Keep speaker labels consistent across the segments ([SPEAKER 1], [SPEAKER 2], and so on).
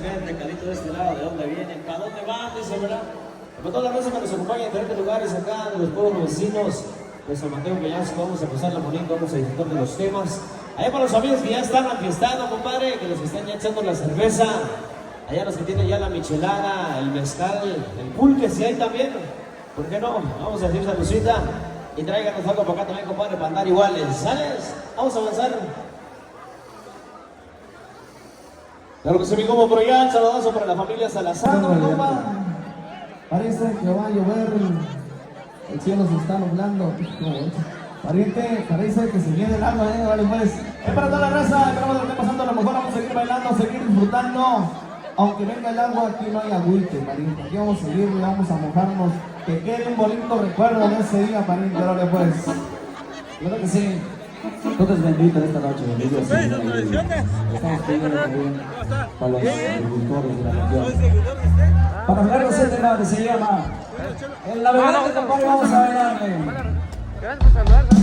[SPEAKER 1] gente, calito de este lado, ¿de dónde vienen? ¿Para dónde van? Dice, ¿verdad? Para todas las veces que nos acompañan en diferentes lugares acá, de los pueblos vecinos de San Mateo Peñasco, vamos a pasarla bonito, vamos a disfrutar de los temas. Allá para los amigos que ya están enfiestando, compadre, que los que están ya echando la cerveza, allá los que tienen ya la michelada, el mezcal, el pulque, si hay también, ¿por qué no? Vamos a decir saludcita y tráiganos algo para acá también, compadre, para andar iguales, ¿sales? Vamos a avanzar. Claro que se me como por allá, un saludazo para la familia Salazar, compa.
[SPEAKER 2] Parece que va a llover, el cielo se está nublando. Pariente, parece que se viene el agua, vale pues. Es para toda la raza, esperamos que esté pasando, a lo mejor vamos a seguir bailando, seguir disfrutando. Aunque venga el agua, aquí no hay agüite, pariente. Aquí vamos a seguir, vamos a mojarnos. Que quede un bonito recuerdo de ese día, pariente, vale pues. Claro que sí.
[SPEAKER 3] Todo es bendito esta noche, bendito el Señor. Estamos pidiendo también para los agricultores de la región. Para hablar de ese tema que se llama El Navegante, compadre, vamos a bailarle.
[SPEAKER 4] Gracias por saludar.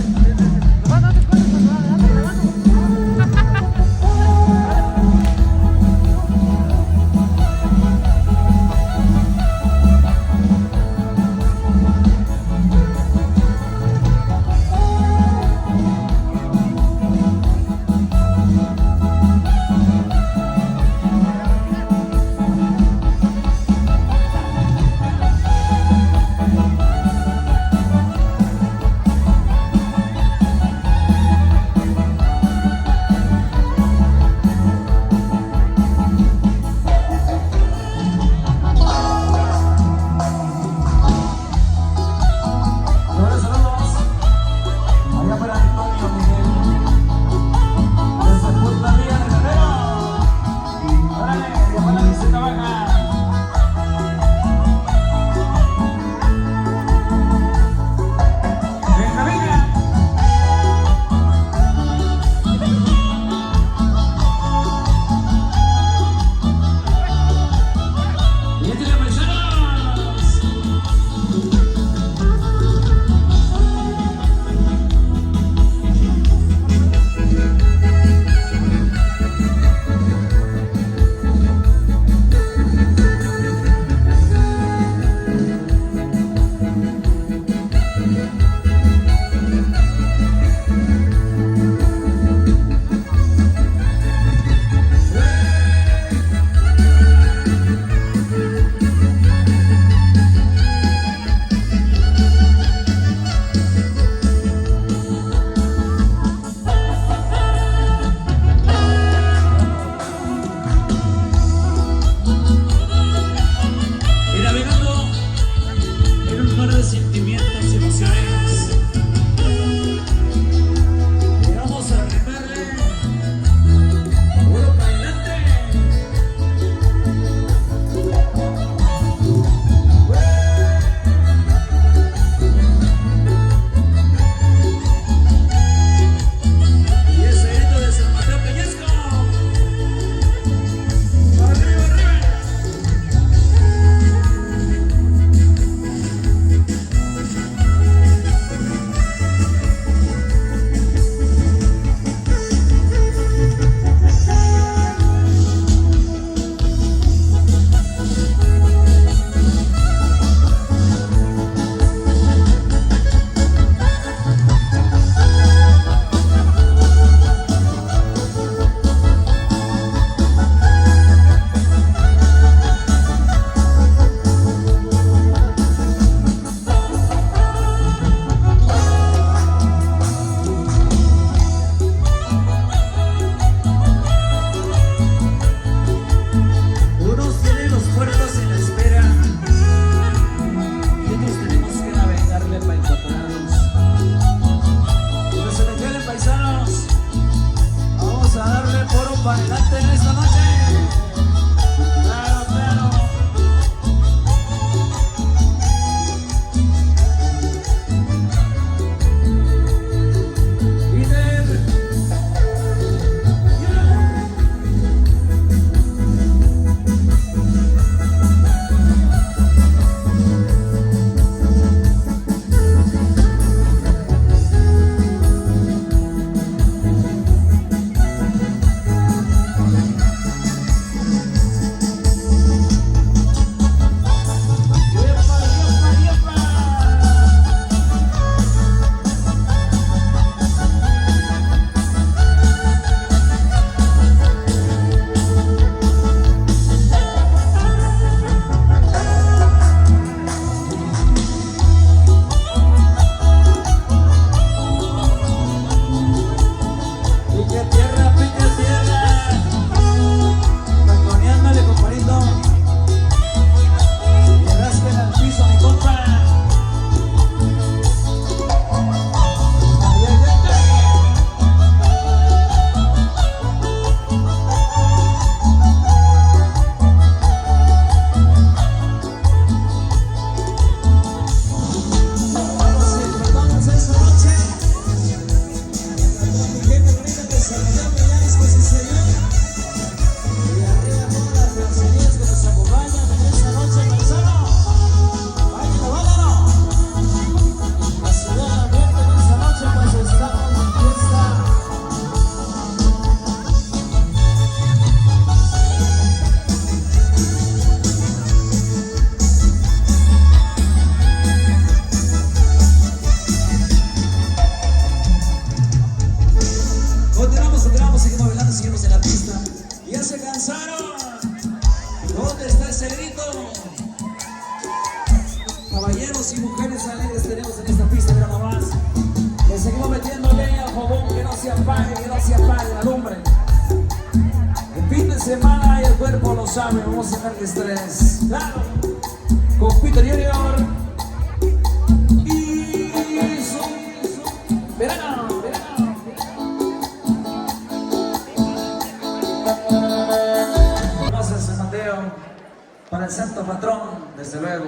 [SPEAKER 3] ¿Dónde está ese grito? Caballeros y mujeres alegres tenemos en esta pista, mira nomás. Le seguimos metiendo leña al fogón, que no se apague la lumbre. El fin de semana y el cuerpo lo sabe, vamos a sacar el estrés. Claro, con Peter Junior. Y verano. Conoces San Mateo para el santo patrón, desde luego.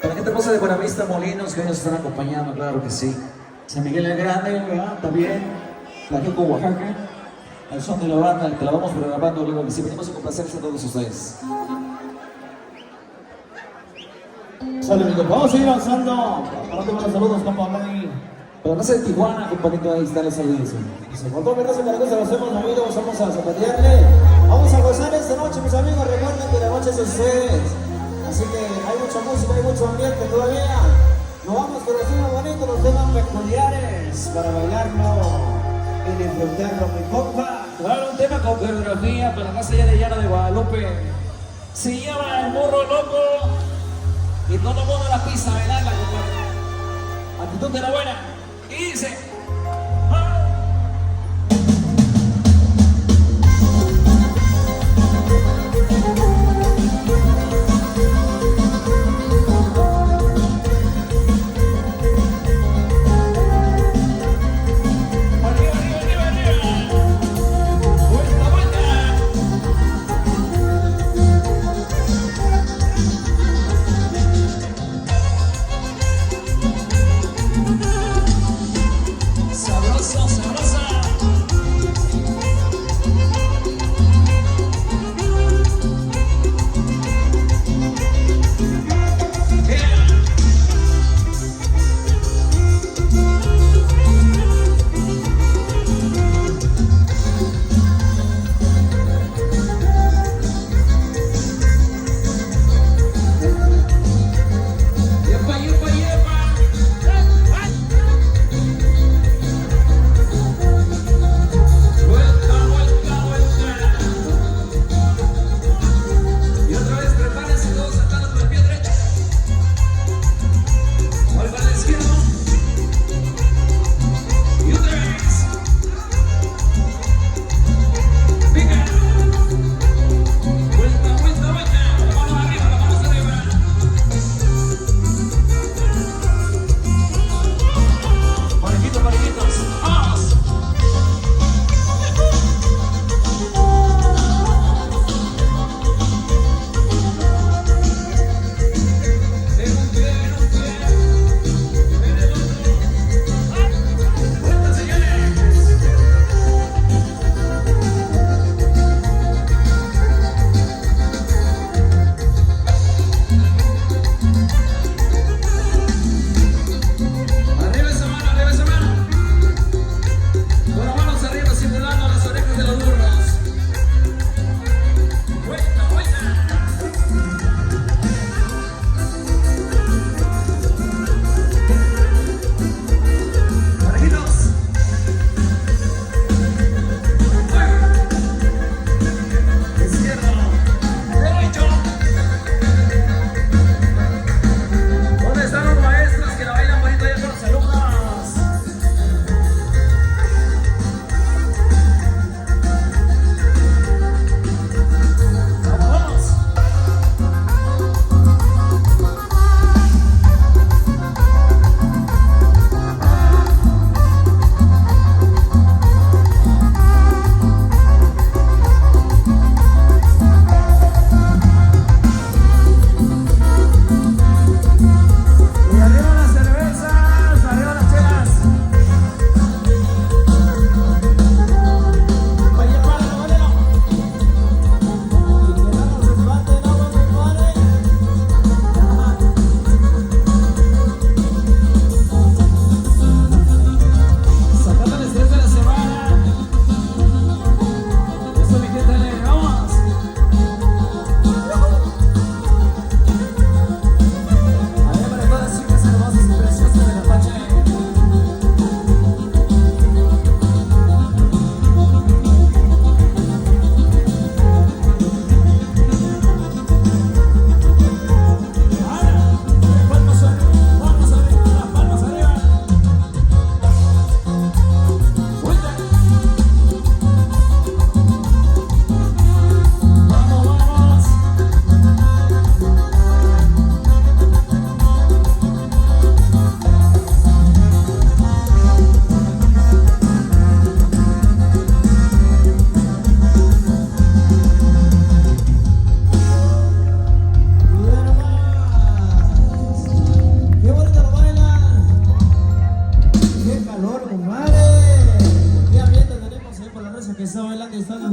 [SPEAKER 3] Para la gente hermosa de Buenavista, Molinos, que hoy nos están acompañando, claro que sí. San Miguel el Grande, ¿verdad? También. Tlaxiaco, Oaxaca. Al son de la banda, que la vamos programando luego que sí. Venimos a complacerse a todos ustedes.
[SPEAKER 1] Sale, amigos. Vamos a seguir avanzando. Ahora te los saludos, compa Manny.
[SPEAKER 3] Pero no sé de Tijuana, compadrito, ahí está el saludo.
[SPEAKER 1] Con todo mi gracias, para que se los hemos movido, vamos a zapatearle. Vamos a gozar esta noche, mis amigos. Recuerden que la noche es de ustedes. Así que hay mucha música, hay mucho ambiente todavía. Nos vamos con los temas bonitos, los temas peculiares para bailarlo y disfrutarlo, mi compa.
[SPEAKER 3] Claro, un tema con coreografía, pero más allá de Llano de Guadalupe. Se llama El Burro Loco y todo el mundo a la pista a bailarla, compadre. Actitud de la buena. Y dice...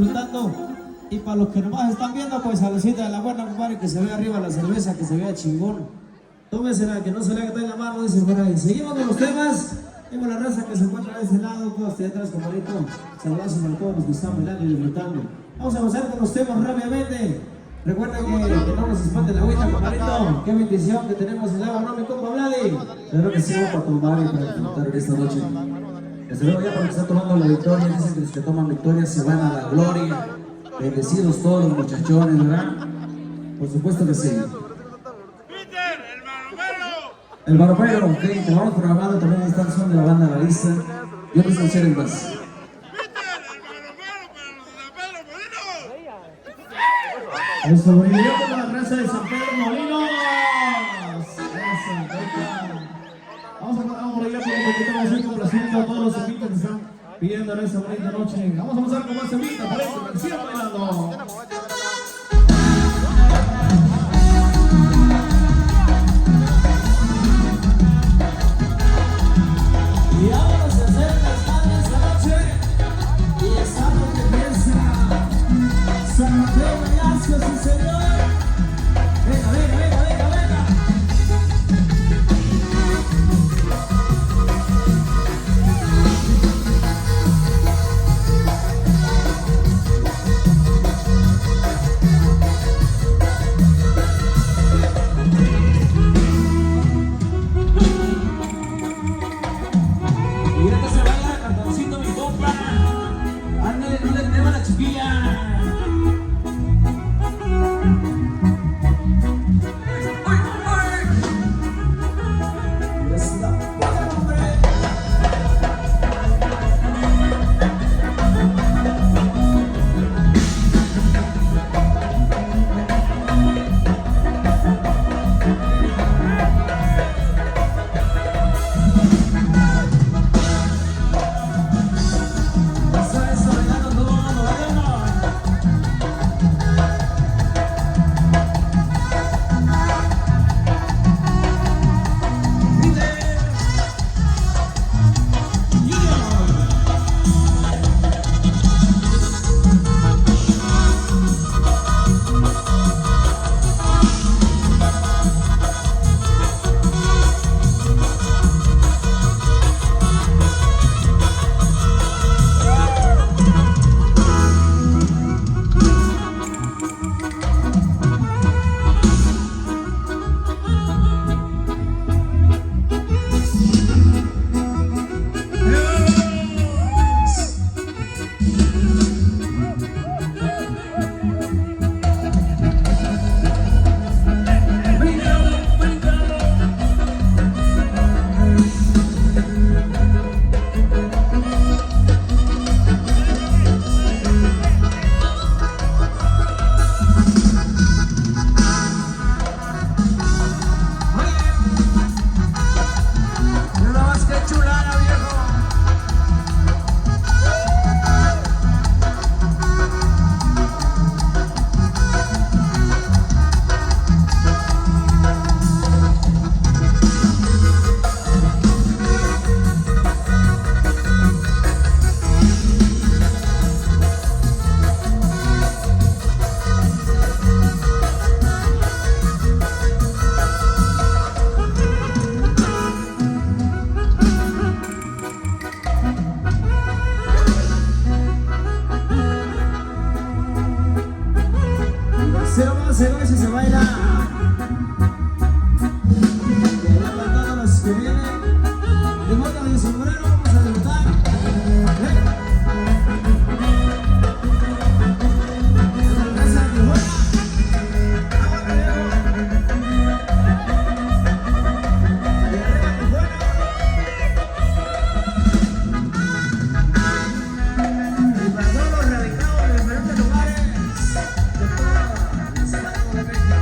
[SPEAKER 1] disfrutando. Y para los que nomás están viendo, pues saludcita de la buena, compadre, que se vea arriba la cerveza, que se vea chingón. Tómesela, que no se le haga en la mano, dice por ahí. Seguimos con los temas. Tengo la raza que se encuentra de ese lado, todos hasta atrás, compadrito. Saludazos para todos los que están bailando y disfrutando. Vamos a avanzar con los temas rápidamente. Recuerden que no nos espante la agüita, compadrito. Qué bendición que tenemos el agua, ¿no, mi compa Vladi?
[SPEAKER 3] Claro que sí, vamos para tomar y para disfrutar esta noche. Desde luego ya para que están tomando la victoria, dicen que los que toman victoria se van a la gloria. Bendecidos todos los muchachones, ¿verdad? Por supuesto que sí. El Barbero, ok, te vamos programando también esta canción de la banda La Lista. Yo me escuché el más.
[SPEAKER 2] El sobrevivió con la raza de San Pedro Molinos. Eso, vamos por allá porque estamos muy complaciendo a todos los amigos que están pidiendo en esta bonita noche. Vamos a avanzar con más semita para que sigan bailando.
[SPEAKER 1] Y ahora se acerca el padre esta noche. Y está lo que piensa. San Mateo Velasco, sí señor. Venga, venga, venga, venga, venga. Mira que se baila cartoncito, mi compa. Ándale, no le tema a la chiquilla. Se va y se baila. Para todos los que vienen, de moda de sombrero, vamos a debutar. La raza de Tijuana. Y arriba Tijuana. Y para todos los radicados de diferentes lugares. De toda la ciudad de México.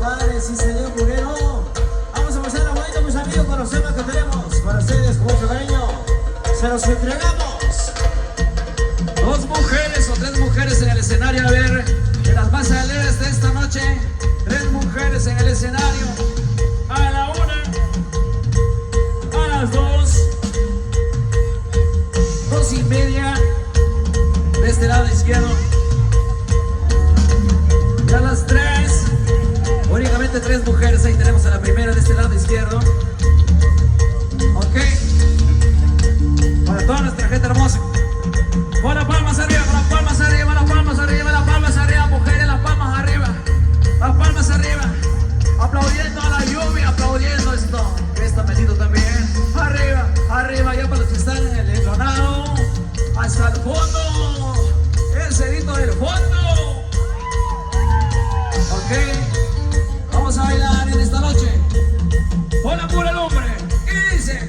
[SPEAKER 1] compadre, sí señor Burguero. Vamos a pasar la bonita, mis amigos, con los temas que tenemos para ustedes, con mucho cariño. Se los entregamos.
[SPEAKER 3] 2 mujeres o 3 mujeres en el escenario, a ver, de las más alegres de esta noche. 3 mujeres en el escenario. A la 1, a las 2, 2:30 de este lado izquierdo. Y a las 3, únicamente 3 mujeres. Ahí tenemos a la primera de este lado izquierdo. Ok. Para toda nuestra gente hermosa. Con las palmas arriba, con las palmas arriba, las palmas arriba, las palmas arriba, mujeres, las palmas arriba, las palmas arriba, aplaudiendo a la lluvia, aplaudiendo esto, que está metido también, arriba, arriba, ya para los que están en el enlonado, hasta el fondo, el cerito del fondo, ok, vamos a bailar en esta noche, con la pura lumbre, y dice...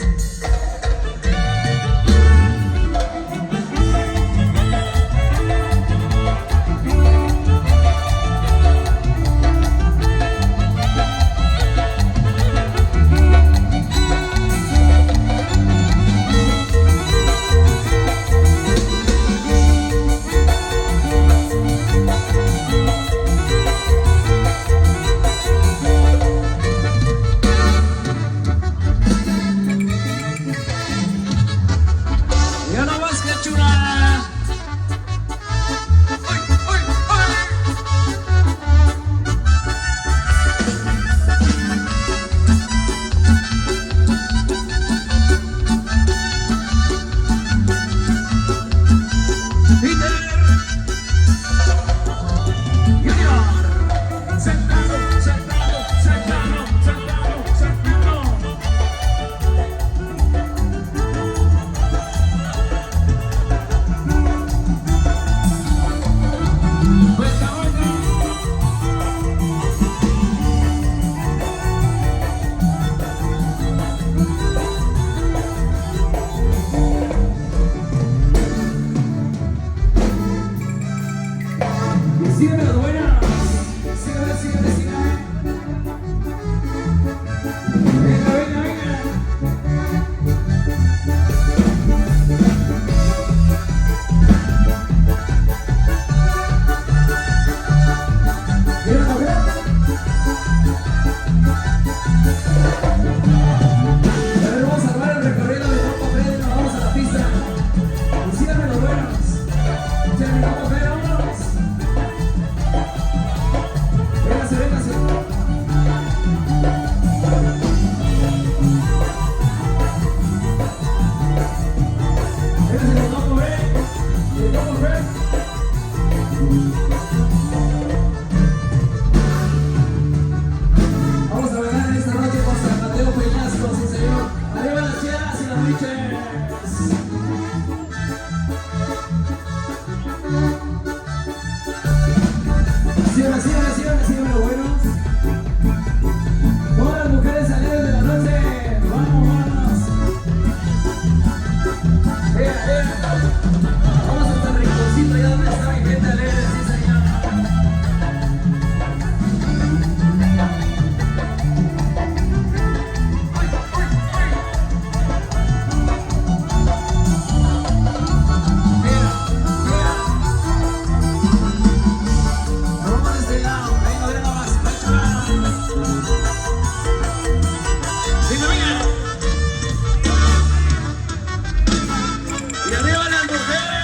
[SPEAKER 3] Sígueme las buenas, sígueme, sígueme, sígueme. Venga, venga, venga. ¿Quieres coger? A ver, vamos a armar el recorrido de Juan Papel y nos vamos a la pista. Y síganme los buenos. Síganme Juan Papel, vámonos. Véngase, véngase. Véngase, les toco ver. Les toco ver. Vamos a bailar en esta noche con San Mateo Peñasco, sí señor. Arriba las chelas y las biches. Síganme, síganme, síganme, síganme los buenos. Todas las mujeres alegres de la noche. Vamos, vamos. Vamos hasta el rinconcito, allá donde está mi gente alegre, sí señor. Vamos de este lado, venga, venga más, venga, venga. Y arriba las mujeres.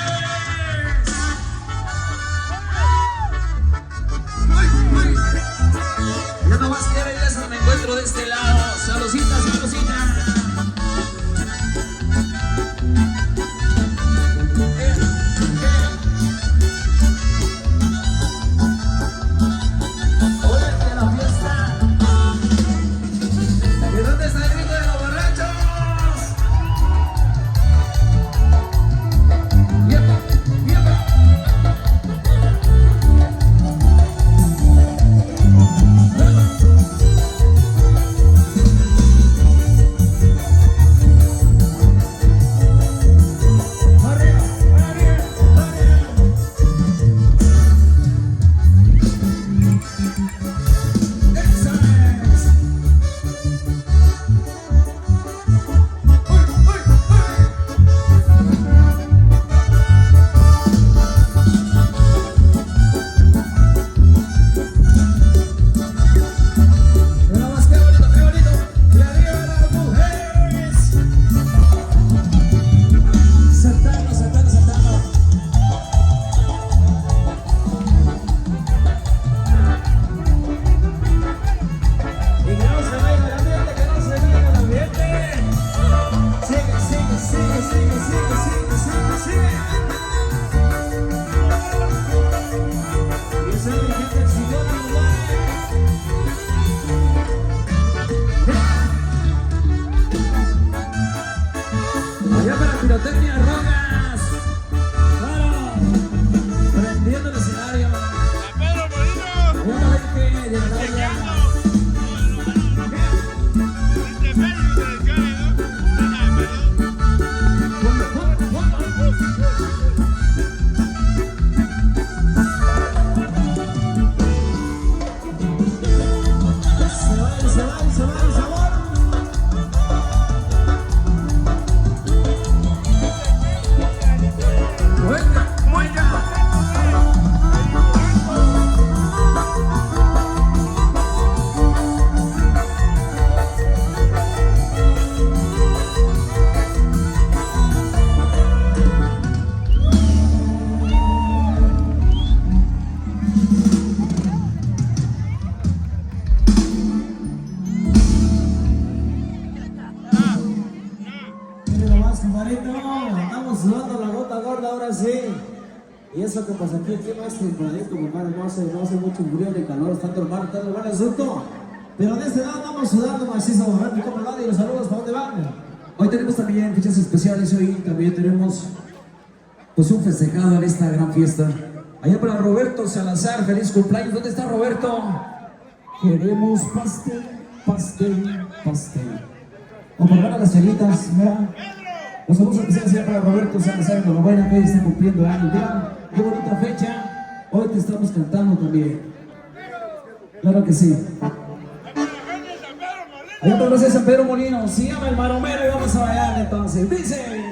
[SPEAKER 3] Ya no más quiero ir a eso, me encuentro de este lado. Salucita, salucita. Óyete la fiesta. ¿De dónde está el grito de los borrachos? ¡Yepa! ¡Yepa!
[SPEAKER 1] hermanito. Andamos sudando la gota gorda ahora sí. Y eso que pasa aquí, el clima es templadito, compadre. No hace mucho frío ni calor. Está normal el asunto. Pero de este lado andamos sudando macizo. ¿Y cómo va? Y los saludos, ¿para dónde van?
[SPEAKER 3] Hoy tenemos también fechas especiales, hoy también tenemos pues un festejado en esta gran fiesta. Allá para Roberto Salazar, feliz cumpleaños. ¿Dónde está Roberto? Queremos pastel, pastel, pastel. O por las chelitas, mira. Los saludos especiales allá para Roberto Salazar en Noruega, que hoy está cumpliendo años. Mira, qué bonita fecha. Hoy te estamos cantando también. Claro que sí. Allá para San Pedro Molino, se llama el maromero y vamos a bailar entonces. Dice.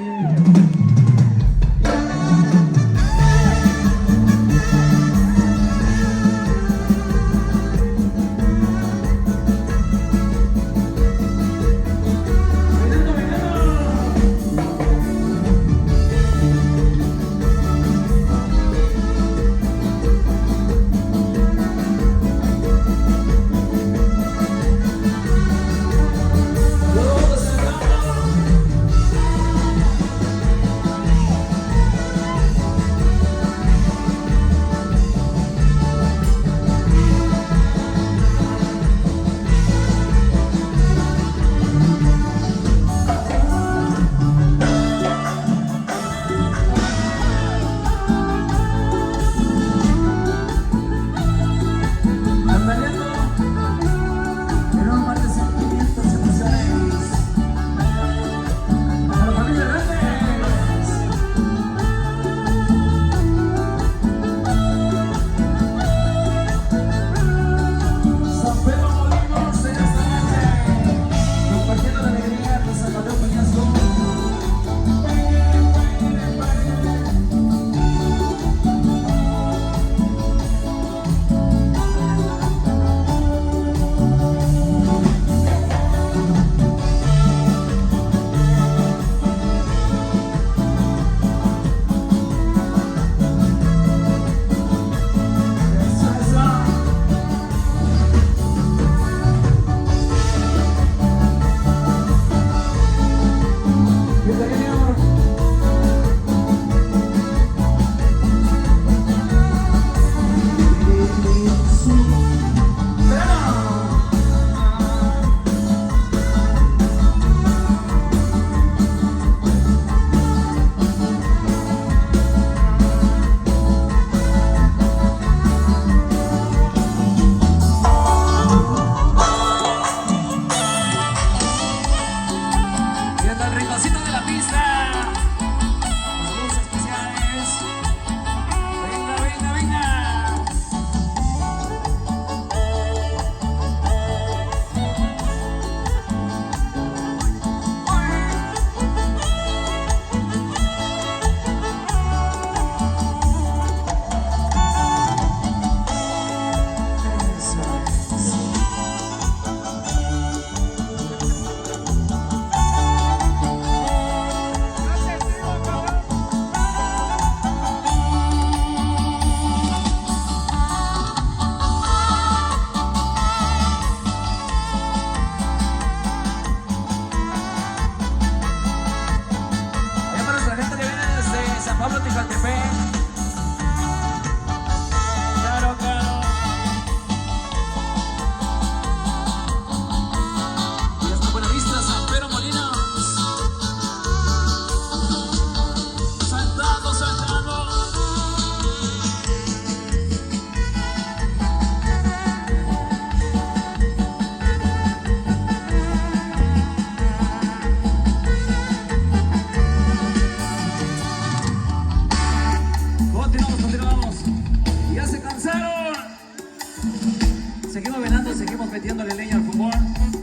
[SPEAKER 3] metiéndole leña al fútbol,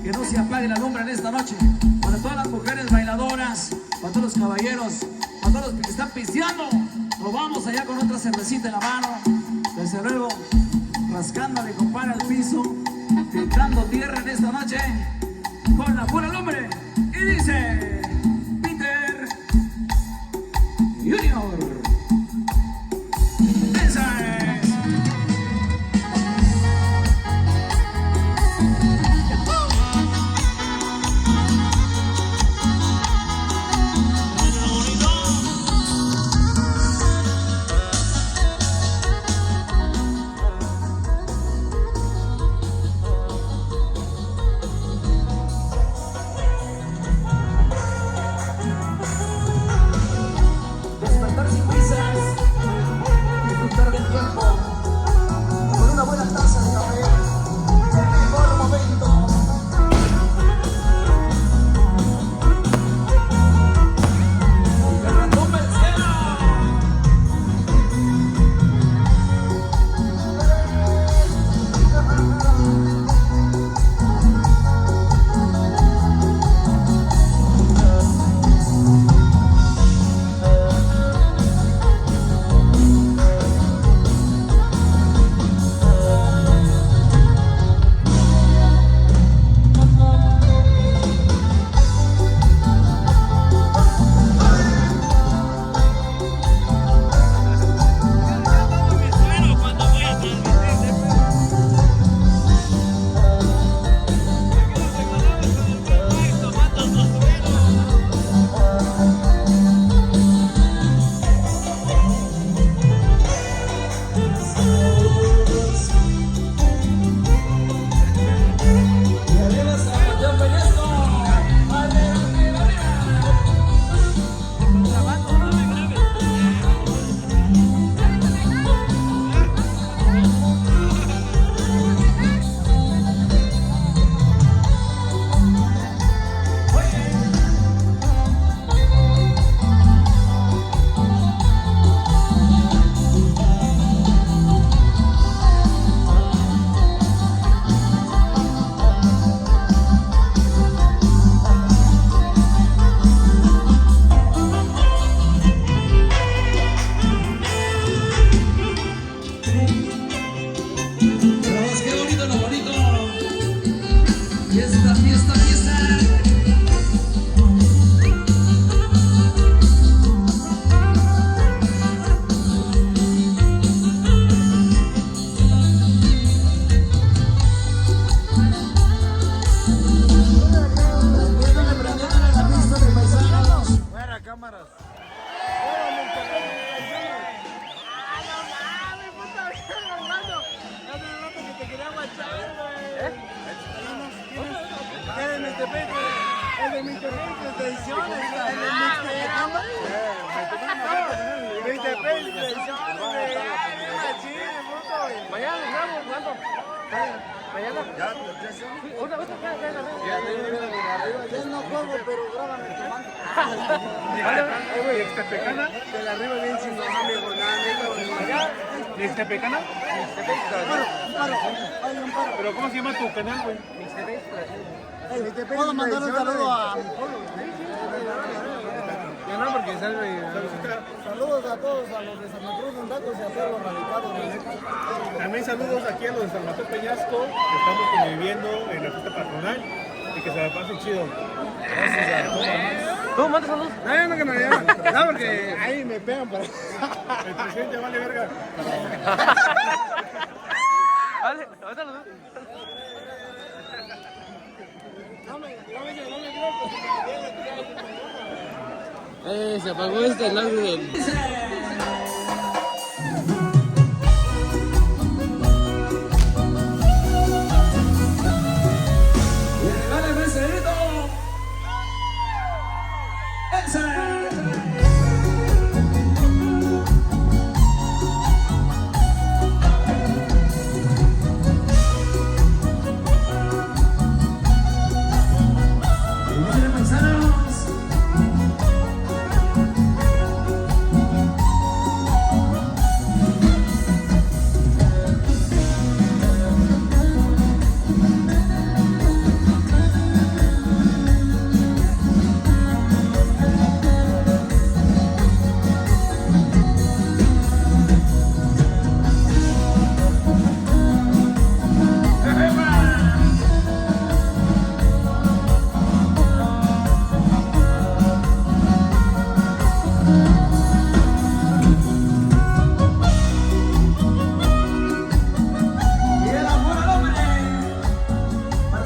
[SPEAKER 3] que no se apague la lumbre en esta noche. Para todas las mujeres bailadoras, para todos los caballeros, para todos los que están pisteando, nos vamos allá con otra cervecita en la mano, desde luego rascándole, compadre, al piso, picando tierra en esta noche, con la pura lumbre. Y dice Peter Junior.
[SPEAKER 5] cámaras. El de mi extensiones, el de
[SPEAKER 4] Mañana nos vemos, ¿cuándo? Mañana. Ya, sí, otra
[SPEAKER 5] Yo no juego, pero grábame tomando.
[SPEAKER 6] ¿Y Extepecana?
[SPEAKER 5] De la arriba bien sin amigo, nada,
[SPEAKER 6] ¿Y Extepecana? ¿Pero cómo se llama tu canal, güey?
[SPEAKER 5] ¿Puedo mandar un saludo a mi pueblo?
[SPEAKER 6] Ya no, porque salve.
[SPEAKER 5] Saludos a todos, a los de Santa Cruz, Ondacos y a todos los radicados de México.
[SPEAKER 6] También saludos aquí a los de San Mateo Peñasco, que estamos conviviendo en la fiesta patronal y que se la pasen chido. Gracias a todos.
[SPEAKER 4] ¿Tú mandas saludos?
[SPEAKER 5] No, que me llaman. No, porque ahí me pegan para.
[SPEAKER 6] El presidente vale verga.
[SPEAKER 4] Vale, ahorita los se apagó este lado del...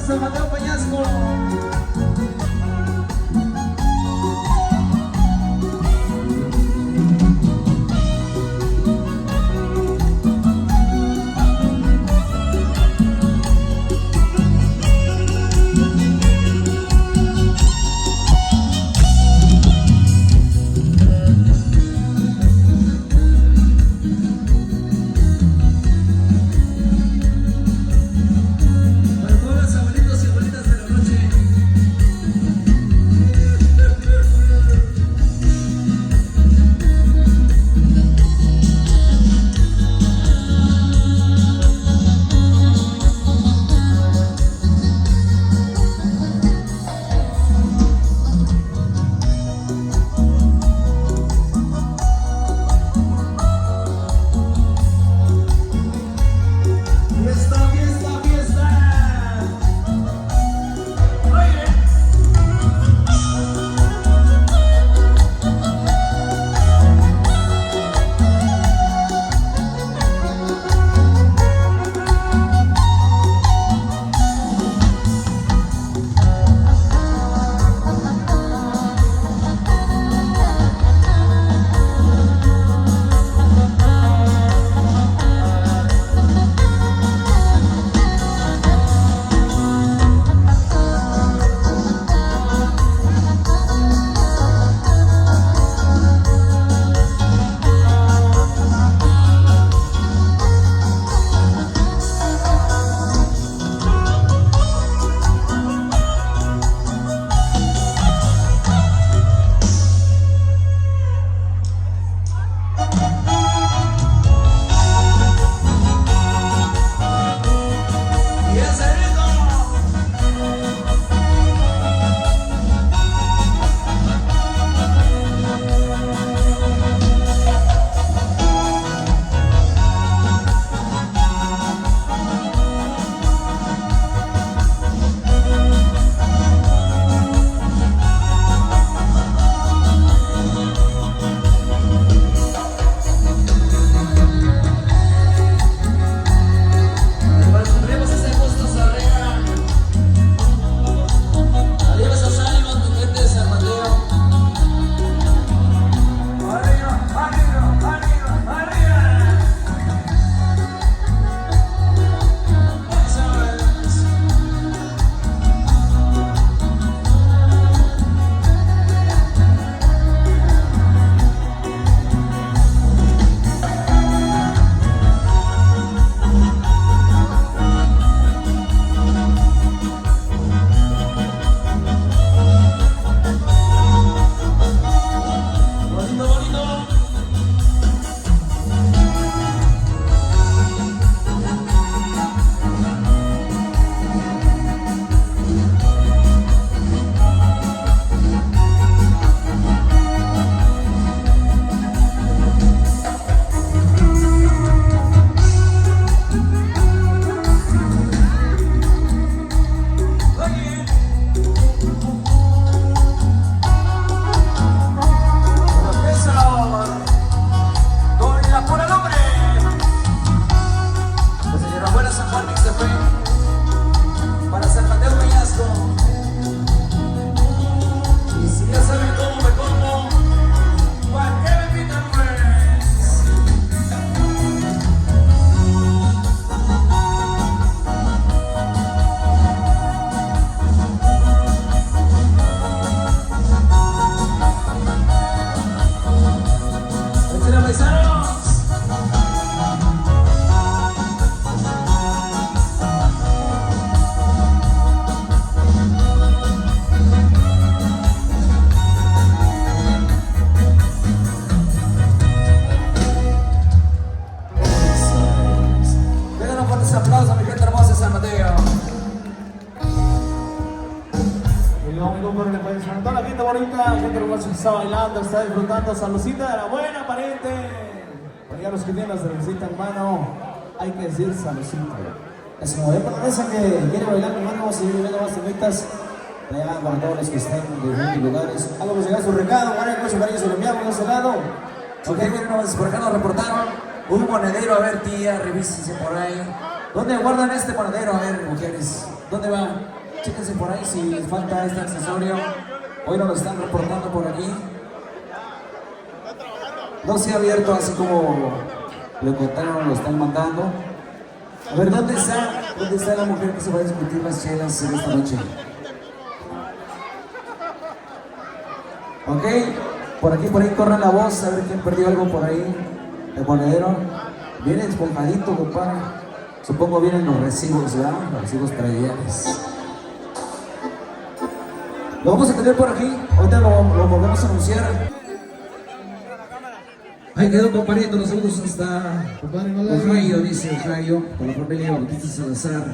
[SPEAKER 2] San Mateo Peñasco. Para todos los abuelitos y abuelitas de la noche. órale, pues. A toda la gente bonita, gente hermosa que está bailando, está disfrutando. Saludcita de la buena, pariente. Para los que tienen la cervecita en mano, hay que decir saludcita.
[SPEAKER 1] Es como de esa que quiere bailar, mi hermano, vamos a seguir viendo más temitas. Allá para todos los que estén en diferentes lugares. Algo que llegar su recado, bueno, con su cariño se lo enviamos de ese lado.
[SPEAKER 3] Ok, miren nomás, por acá nos reportaron un monedero. A ver, tía, revísense por ahí. ¿Dónde guardan este monedero? A ver, mujeres, ¿dónde va? Chéquense por ahí si falta este accesorio. Hoy nos lo están reportando por aquí. No se ha abierto así como lo contaron, lo están mandando. A ver, ¿dónde está la mujer que se va a discutir las chelas en esta noche? Ok, por ahí corran la voz, a ver quién perdió algo por ahí. El monedero. Viene esponjadito, compadre. Supongo vienen los recibos, ¿verdad? Los recibos prediales. Lo vamos a tener por aquí. Ahorita lo volvemos a anunciar. Ahí quedó, compadrito, los saludos hasta Ohio, dice Ohio, con la familia Bautista Salazar.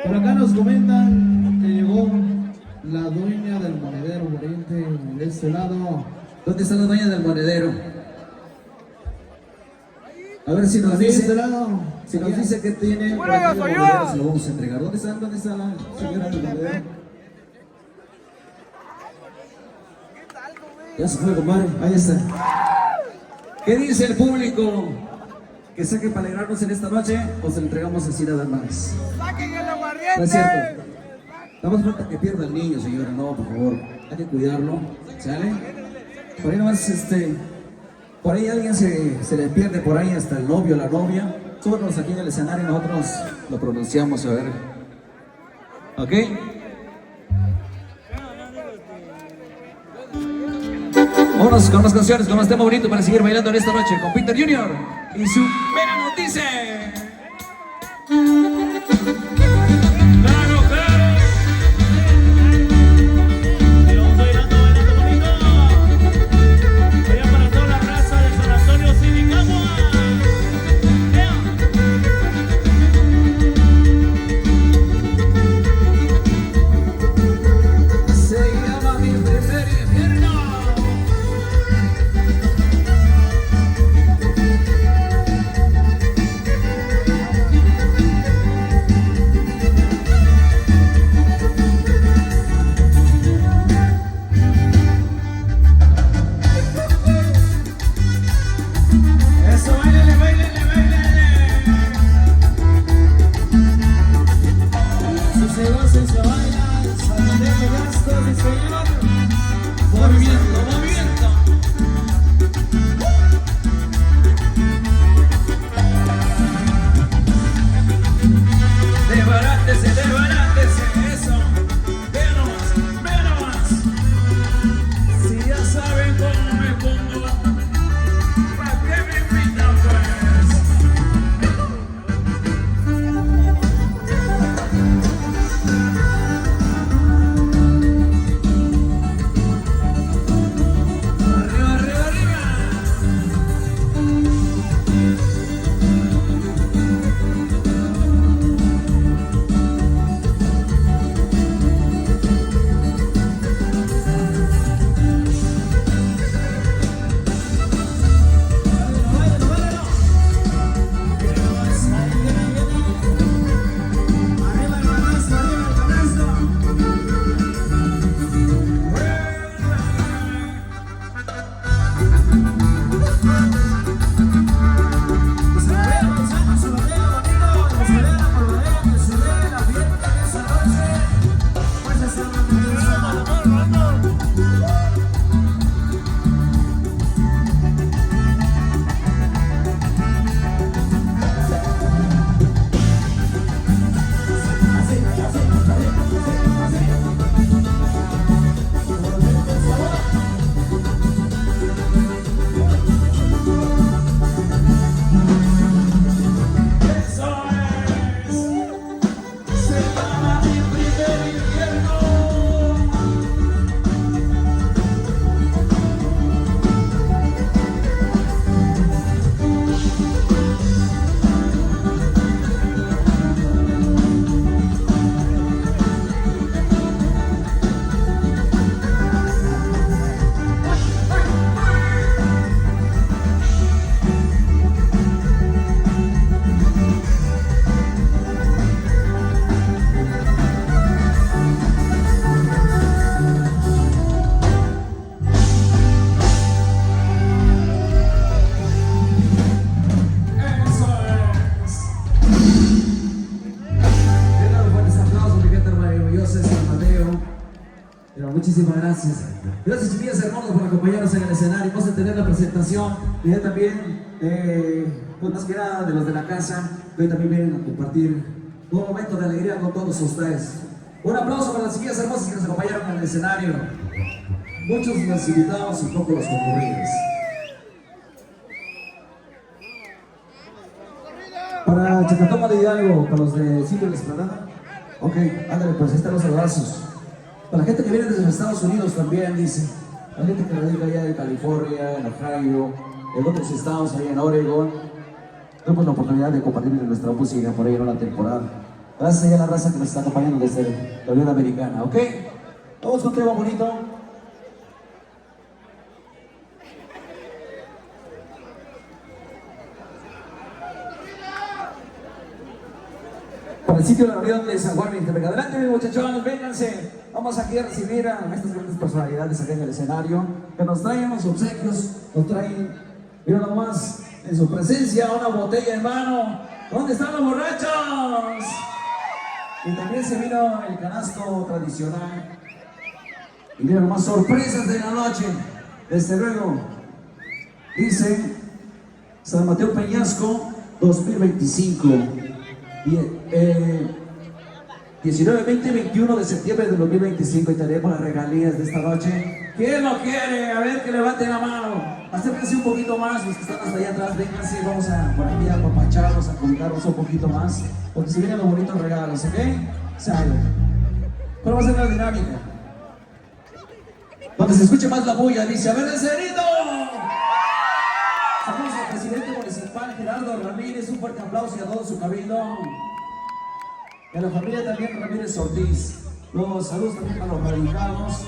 [SPEAKER 2] Por acá nos comentan que llegó la dueña del monedero, pariente, de este lado.
[SPEAKER 3] ¿Dónde está la dueña del monedero? A ver si nos
[SPEAKER 2] De este
[SPEAKER 3] dice,
[SPEAKER 2] lado.
[SPEAKER 3] si nos dice que tiene, por aquí el monedero se lo vamos a entregar. ¿Dónde está la señora del monedero? Ya se fue, compadre, ahí está. ¿Qué dice el público? ¿Que saque para alegrarnos en esta noche o se lo entregamos así nada más?
[SPEAKER 4] ¡Saquen el
[SPEAKER 3] No
[SPEAKER 4] aguardiente!
[SPEAKER 3] es cierto. Nada más falta que pierda el niño, señora. No, por favor. Hay que cuidarlo. ¿Sale? Por ahí nomás, por ahí alguien se le pierde por ahí hasta el novio o la novia. Súbanos aquí en el escenario y nosotros lo pronunciamos, a ver. ¿Ok? Vámonos con unas canciones, con más tema bonito para seguir bailando en esta noche con Peter Junior y su Verano dice.
[SPEAKER 1] ¡Claro, claro! Y vamos bailando, bailando bonito. Allá para toda la raza de San Antonio, Sinicagua.
[SPEAKER 3] Se llama mi primer infierno.
[SPEAKER 1] Eso, bailele, bailele, bailele. Si se goza y se baila, sálvate de gastos y señor. Movimiento, movimiento. Desbarátese, eso. Ve nomás. Si ya saben cómo me pongo, ¿para qué me invitan pues? Arriba, arriba, arriba.
[SPEAKER 3] José San Mateo. Pero muchísimas gracias. Gracias, chiquillas hermosas, por acompañarnos en el escenario. Vamos a tener la presentación y ya también, pues más que nada de los de la casa, que hoy también vienen a compartir un momento de alegría con todos ustedes. Un aplauso para las chiquillas hermosas que nos acompañaron en el escenario. Muchos los invitados y pocos los concurridos. Para Chacatoma de Hidalgo, para los de Sitio de la Esplanada. Ok, ándale, pues ahí están los abrazos. Para la gente que viene desde los Estados Unidos también, dice. La gente que radica allá en California, en Ohio, en otros estados, allá en Oregon. Tenemos la oportunidad de compartir nuestra música por ahí en una temporada. Gracias a la raza que nos está acompañando desde la Unión Americana, ¿ok? Vamos con un tema bonito. Para el sitio de la Unión de San Juan Vinterberg. Adelante, mis muchachones, vénganse. Vamos aquí a recibir a estas grandes personalidades acá en el escenario que nos traen los obsequios, nos traen, mira nomás, en su presencia, una botella en mano. ¿Dónde están los borrachos? Y también se vino el canasto tradicional. Y mira nomás, sorpresas de la noche. Desde luego, dice San Mateo Peñasco 2025. 19, 20 y 21 de septiembre de 2025 y tenemos las regalías de esta noche. ¿Quién lo quiere? A ver, que levante la mano. Acérquense un poquito más, los que están hasta allá atrás, vénganse, vamos a por aquí a apapacharlos, a comunicarnos un poquito más, porque si vienen los bonitos regalos, ¿ok? Sale. Pero va a ser una dinámica. Donde se escuche más la bulla, dice, a ver, encerito. Saludos al presidente municipal Gerardo Ramírez, un fuerte aplauso y a todo su cabildo. Y a la familia también Ramírez Ortiz. Los saludos también a los radicados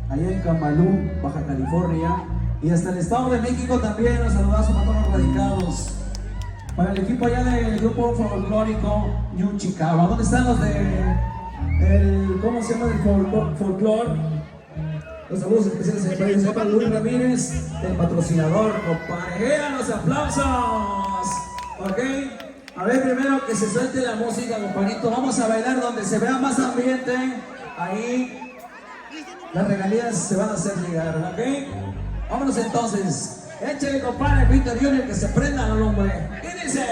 [SPEAKER 3] allá en Camalú, Baja California. Y hasta el Estado de México también los saludazos para todos los radicados. Para el equipo allá del grupo folclórico New Chicago. ¿Dónde están los de cómo se llama el folclore? Los saludos especiales para Luis Ramírez, el patrocinador, compadre. ¡Los aplausos! ¿Ok? A ver, primero que se suelte la música, compadrito. Vamos a bailar donde se vea más ambiente. Ahí las regalías se van a hacer llegar, ¿ok? Vámonos entonces. Échale, compadre, Peter Junior, que se prenda al hombre. ¿Qué dice?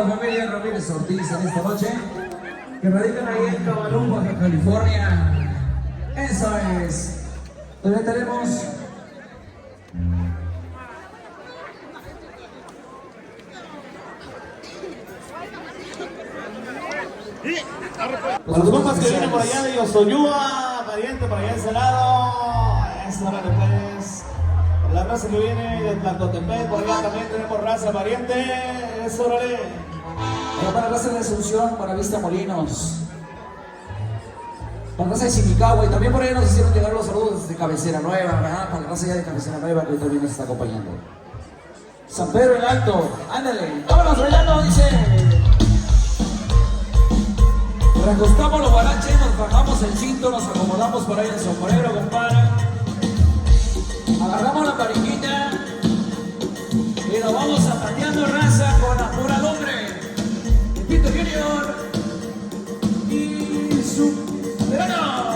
[SPEAKER 3] familia Ramírez Ortiz en esta noche, que radican ahí en Cabalú, Baja California. Eso es. Todavía tenemos
[SPEAKER 2] Los compas que vienen por allá de Yosoyúa, pariente por allá de ese lado. Eso, órale pues. La raza que viene de Tlacotepec, por allá también tenemos raza pariente. Eso, órale.
[SPEAKER 3] para la raza de Asunción, para Vista Molinos, para la raza de Simicagua, y también por ahí nos hicieron llegar los saludos desde Cabecera Nueva, ¿verdad? Para la raza ya de Cabecera Nueva que hoy también nos está acompañando. San Pedro el Alto, ándale, vámonos bailando, dice. Recostamos los guaraches, nos bajamos el cinto, nos acomodamos por ahí el sombrero, compadre. Agarramos la parijita y nos vamos zapateando raza con la pura lumbre. Pito Junior y su verano.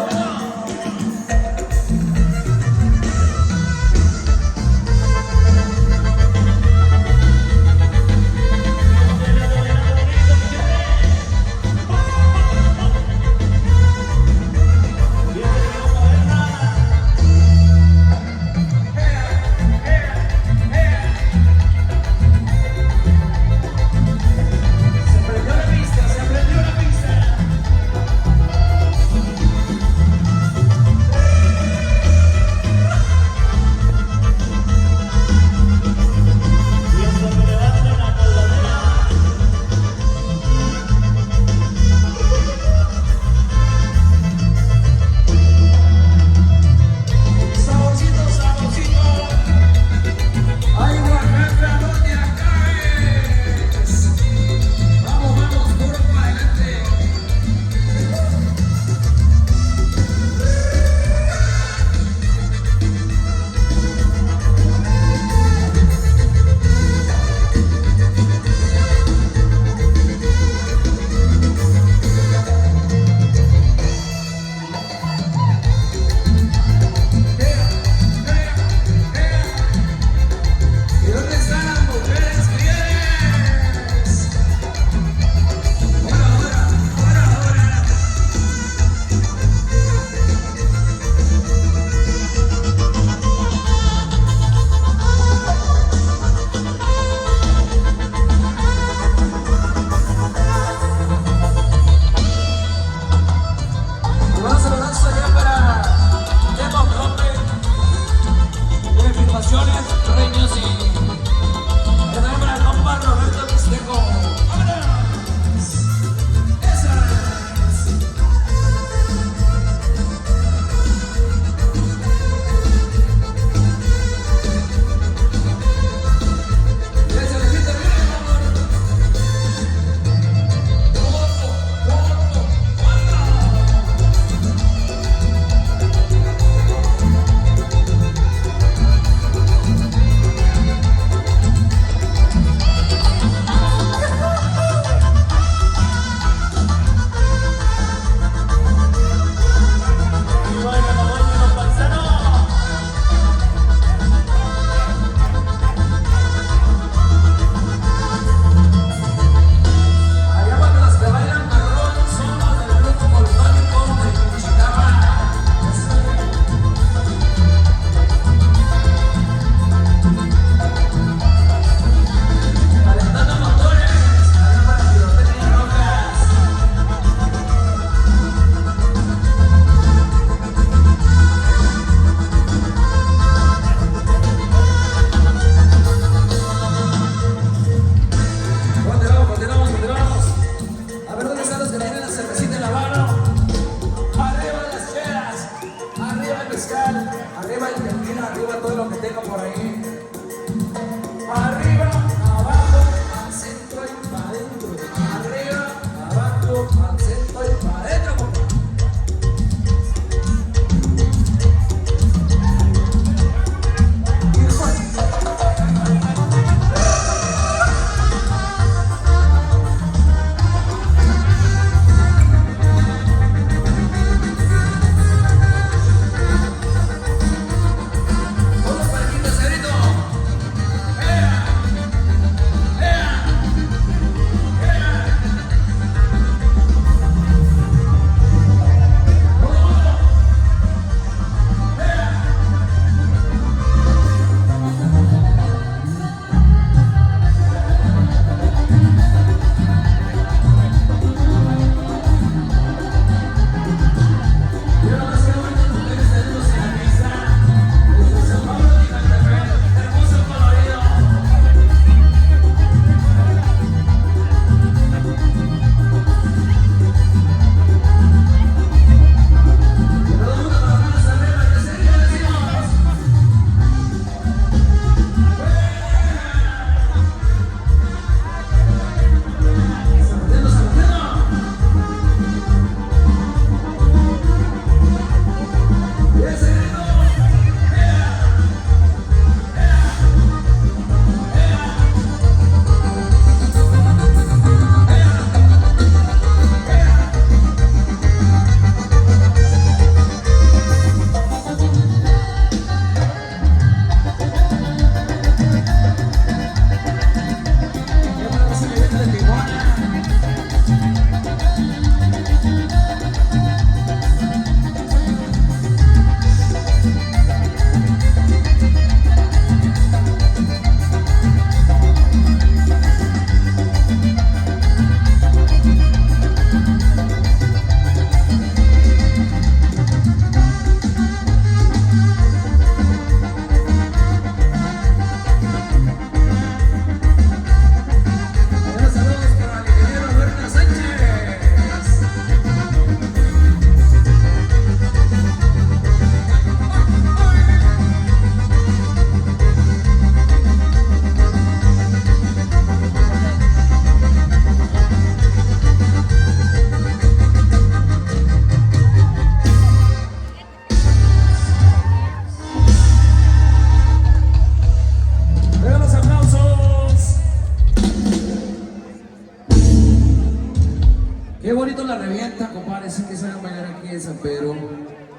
[SPEAKER 3] Qué bonito la revienta, compadre. Sí que saben bailar aquí en San Pedro.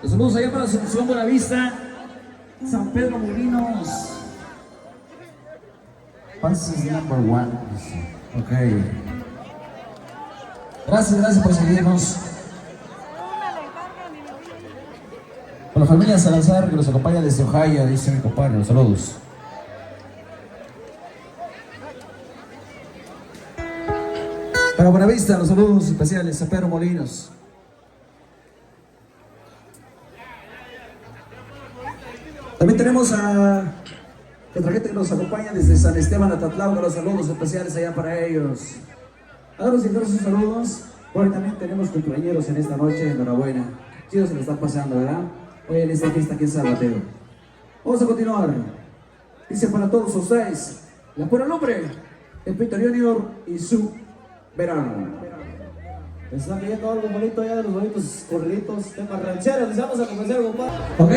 [SPEAKER 3] Los saludos allá para Asunción Buenavista, San Pedro Molinos. Pases number 1. Ok. Gracias por seguirnos. Con la familia Salazar que nos acompaña desde Ohio, dice mi compadre. Los saludos. Para Buenavista, los saludos especiales, San Pedro Molinos. También tenemos a nuestra gente que nos acompaña desde San Esteban Atatlán, los saludos especiales allá para ellos. A los sus saludos, porque también tenemos cumpleañeros en esta noche, enhorabuena. Chido se le está pasando, ¿verdad? Hoy en esta fiesta aquí en San Mateo. Vamos a continuar. Dice para todos ustedes, la pura nombre, el Peter Junior y su verano.
[SPEAKER 1] Están pidiendo algo bonito allá de los bonitos corriditos, temas rancheros. Les vamos a comenzar, compadre.
[SPEAKER 3] Ok.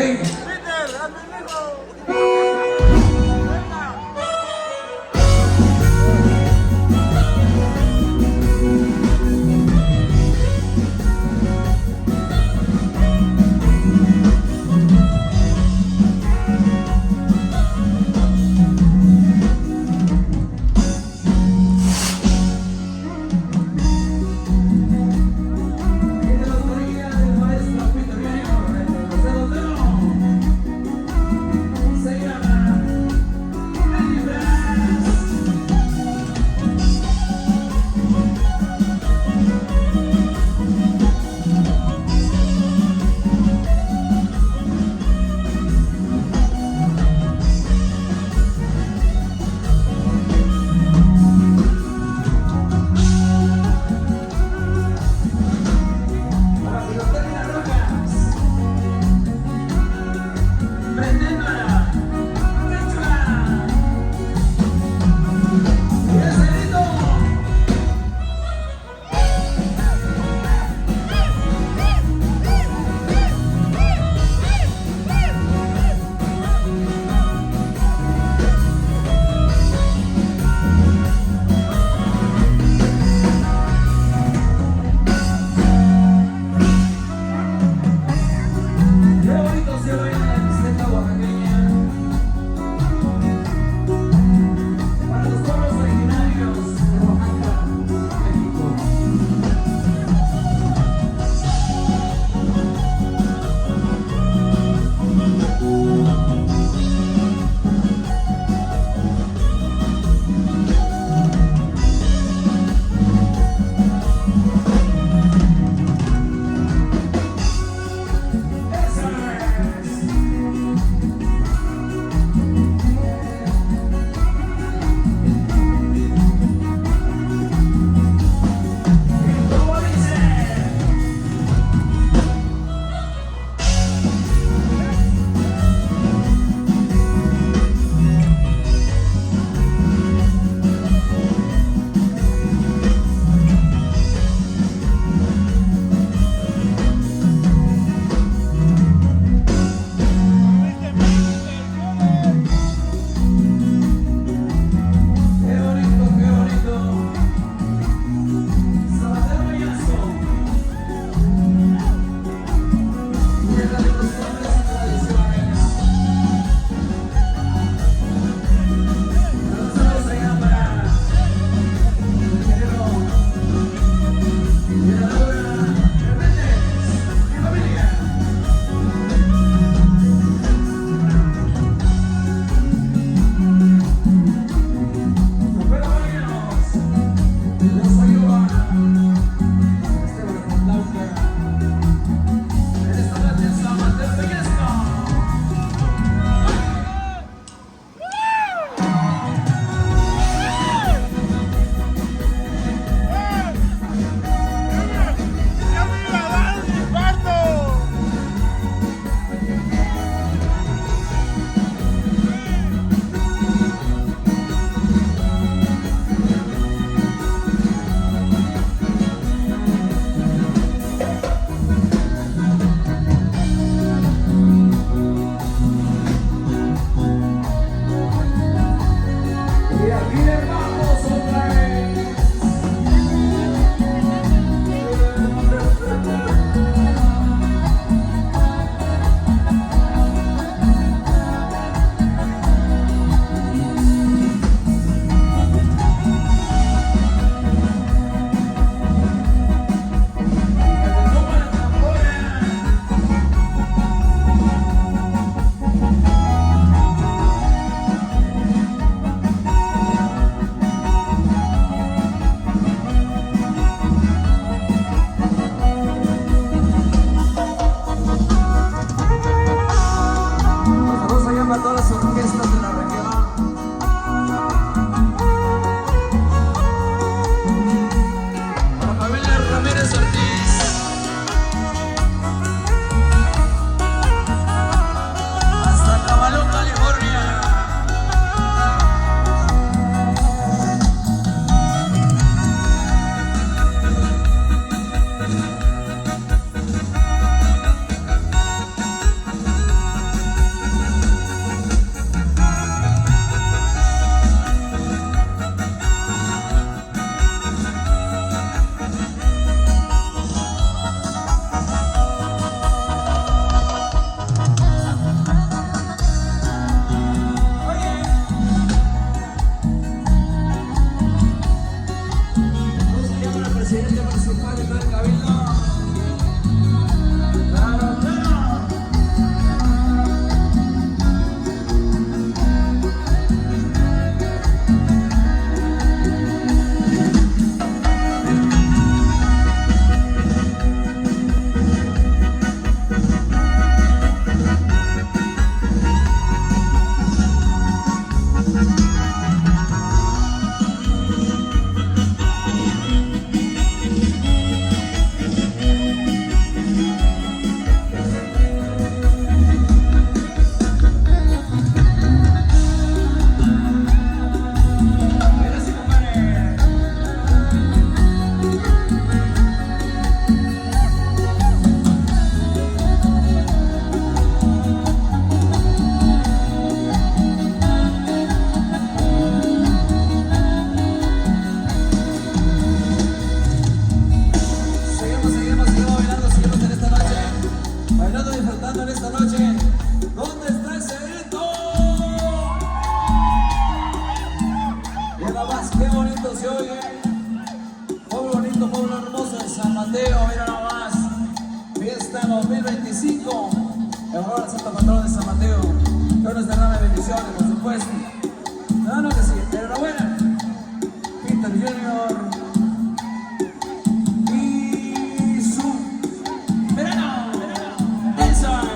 [SPEAKER 3] bonito pueblo hermoso de San Mateo, mira nomás. Fiesta 2025, en honor al Santo Patrón de San Mateo. Dios nos derrame bendiciones, por supuesto. Claro que sí, enhorabuena. Peter Junior y su verano. Eso es.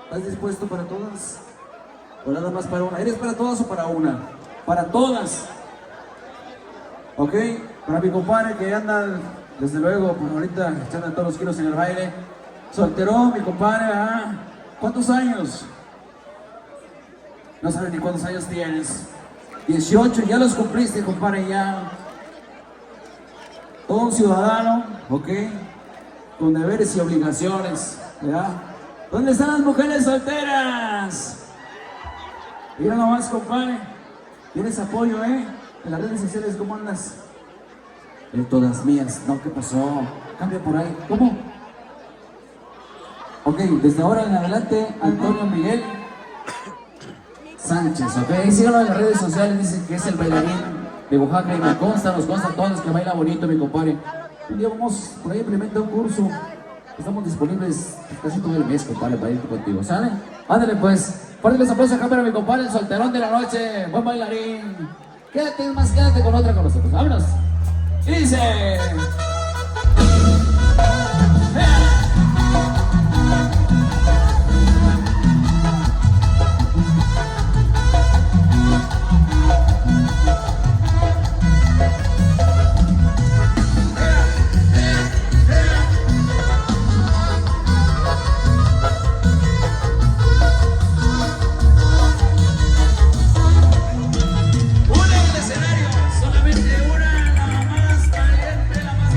[SPEAKER 3] ¿Estás dispuesto para todas? ¿O nada más para una? ¿Eres para todas o para una? Para todas. ¿Ok? Para mi compadre que anda, desde luego, pues ahorita echando todos los kilos en el baile. Solterón, mi compadre, ¿ah? ¿Cuántos años? No sabes ni cuántos años tienes. 18, ya los cumpliste, compadre, ya. Todo un ciudadano, ¿ok? Con deberes y obligaciones, ¿verdad? ¿Dónde están las mujeres solteras? Mira nomás, compadre. Tienes apoyo, ¿eh? En las redes sociales, ¿cómo andas? Todas mías. No, ¿qué pasó? Cambia por ahí. ¿Cómo? Ok, desde ahora en adelante, Antonio Miguel Sánchez, ¿ok? Síganlo en las redes sociales, dicen que es el bailarín de Oaxaca y nos consta a todos que baila bonito, mi compadre. Un día vamos por ahí a implementar un curso. Estamos disponibles casi todo el mes, compadre, para ir contigo, ¿sale? Ándale pues, fuerte los aplausos acá para mi compadre, el solterón de la noche, buen bailarín. Quédate más, quédate con otra con nosotros, vámonos. Y dice... Una en el escenario, solamente una, la más caliente, la más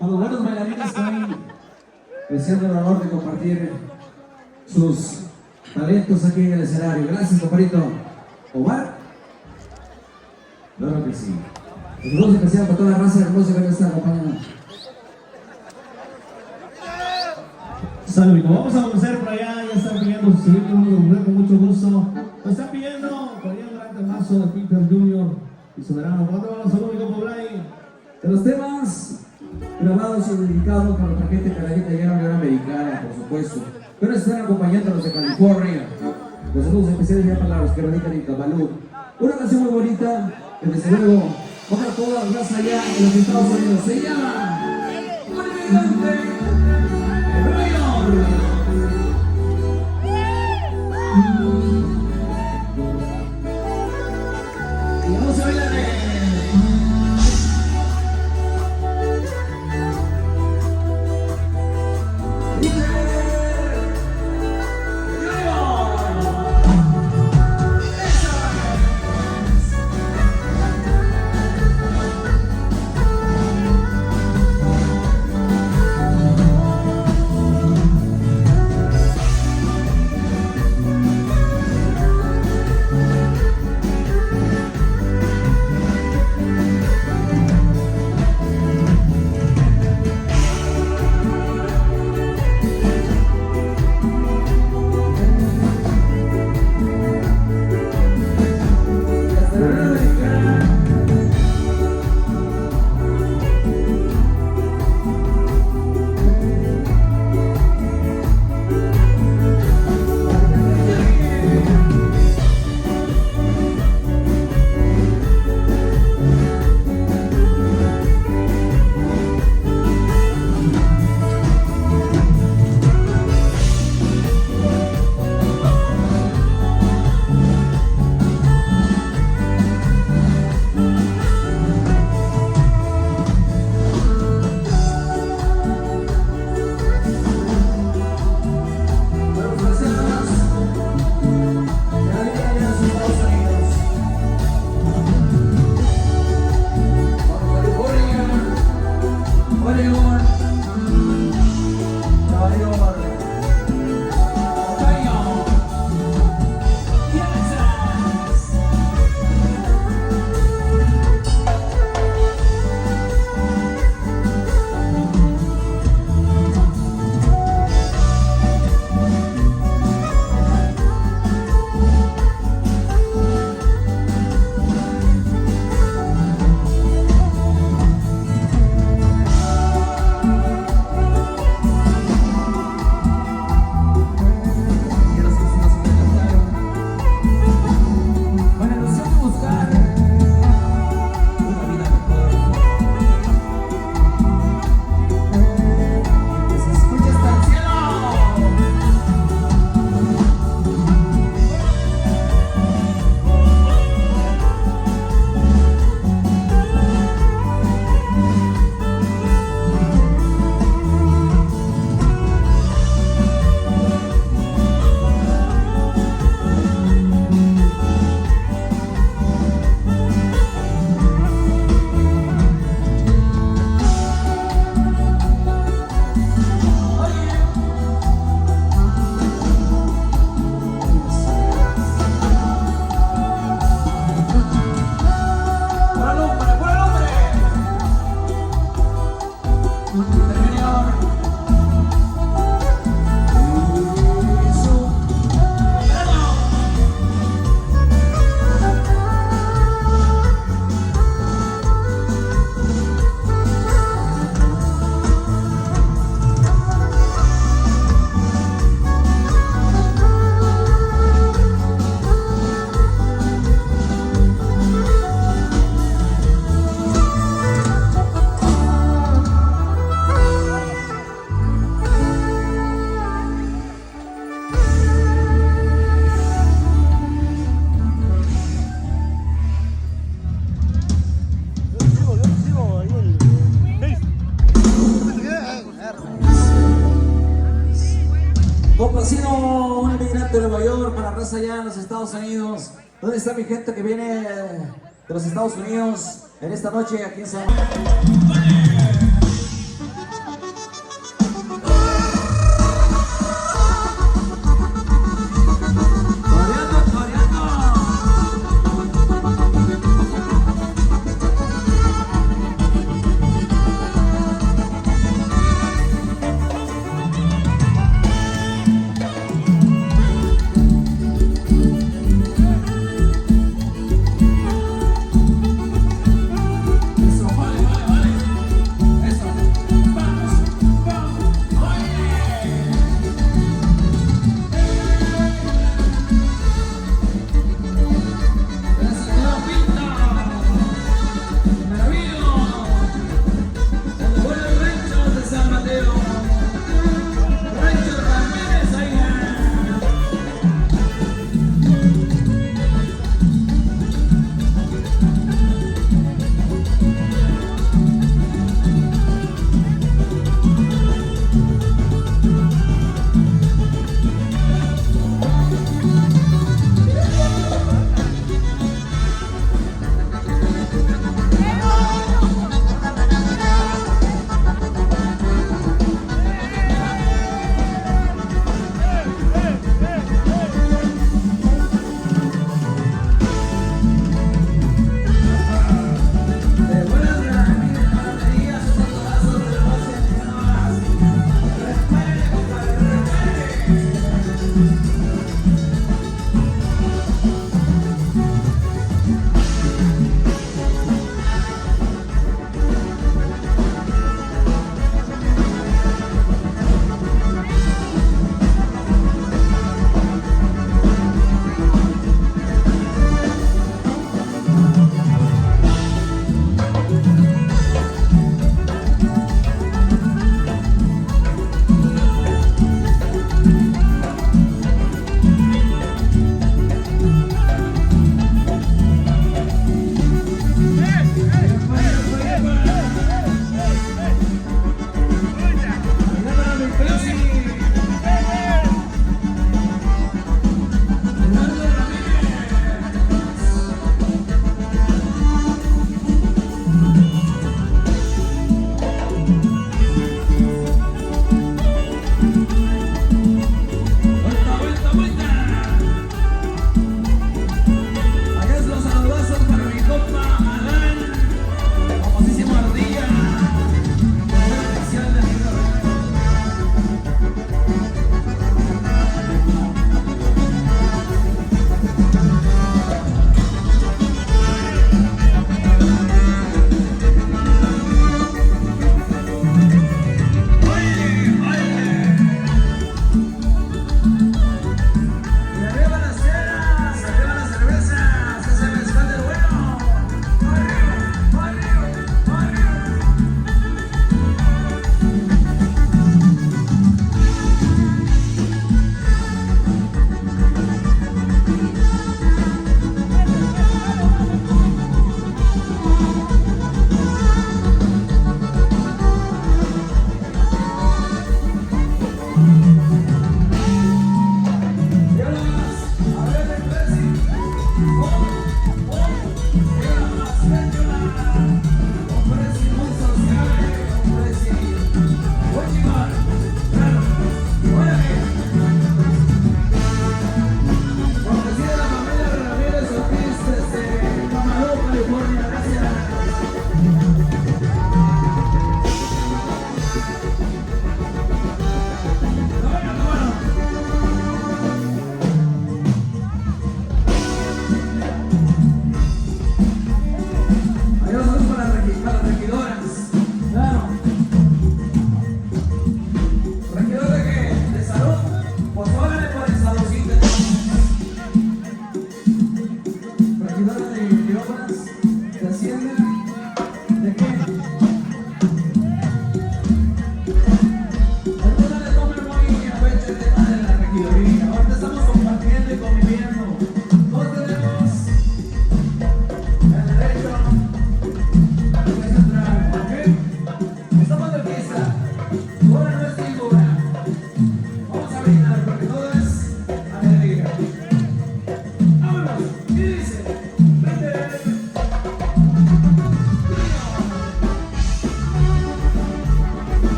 [SPEAKER 3] a los buenos bailarines que hoy reciben el honor de compartir sus talentos aquí en el escenario. Gracias, compadrito. Omar. Claro que sí. Un saludo especial para toda la raza hermosa que nos está acompañando.
[SPEAKER 2] Saludito, vamos a conocer por allá, ya están pidiendo su siguiente número de mujer con mucho gusto. Nos están pidiendo por allá un gran temazo de Peter Jr. y su verano. ¿Cuándo van a saludar, mi compa Blay?
[SPEAKER 3] De los temas grabados y dedicados para nuestra gente canadiense y la Unión Americana, por supuesto. Pero están acompañándonos de California. Los saludos especiales ya para los que radican en Cabalú. Una canción muy bonita que desde luego para toda la raza allá en los Estados Unidos. Se llama Olvidante. Y vamos a bailar. Compasivo, un inmigrante de Nueva York para la raza allá en los Estados Unidos. ¿Dónde está mi gente que viene de los Estados Unidos en esta noche aquí en San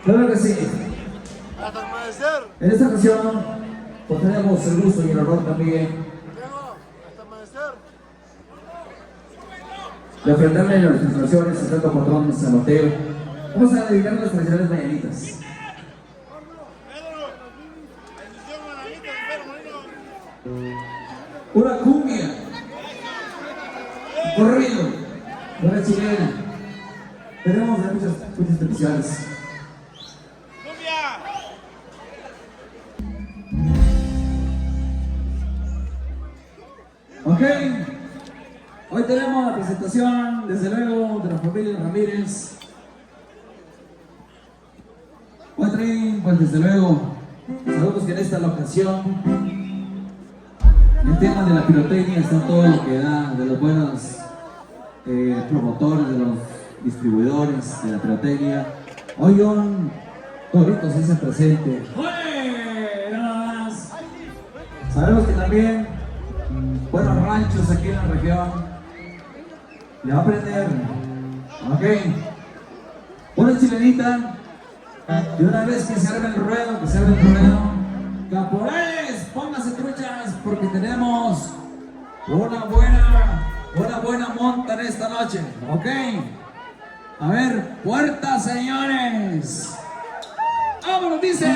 [SPEAKER 3] Claro que sí.
[SPEAKER 5] Hasta el amanecer.
[SPEAKER 3] En esta ocasión, pues tenemos el gusto y el honor también
[SPEAKER 5] Diego, hasta el amanecer.
[SPEAKER 3] de ofrendarle nuestras oraciones al Santo Patrón de San Mateo. Vamos a dedicar las tradicionales mañanitas. Una cumbia, corrido, una chilena. Tenemos muchas especiales. Ok, hoy tenemos la presentación, desde luego, de la familia Ramírez. Cuatrín, pues desde luego, sabemos que en esta ocasión el tema de la pirotecnia está todo lo que da, de los buenos promotores, de los distribuidores de la pirotecnia. Hoy un torito se hace presente. ¡Oye! Nada más. Sabemos que también buenos ranchos aquí en la región le va a prender. Ok. Una chilenita. Y una vez que se arme el ruedo, caporales, pónganse truchas porque tenemos una buena monta en esta noche, ¿ok? A ver, puertas, señores. ¡Vámonos, dice!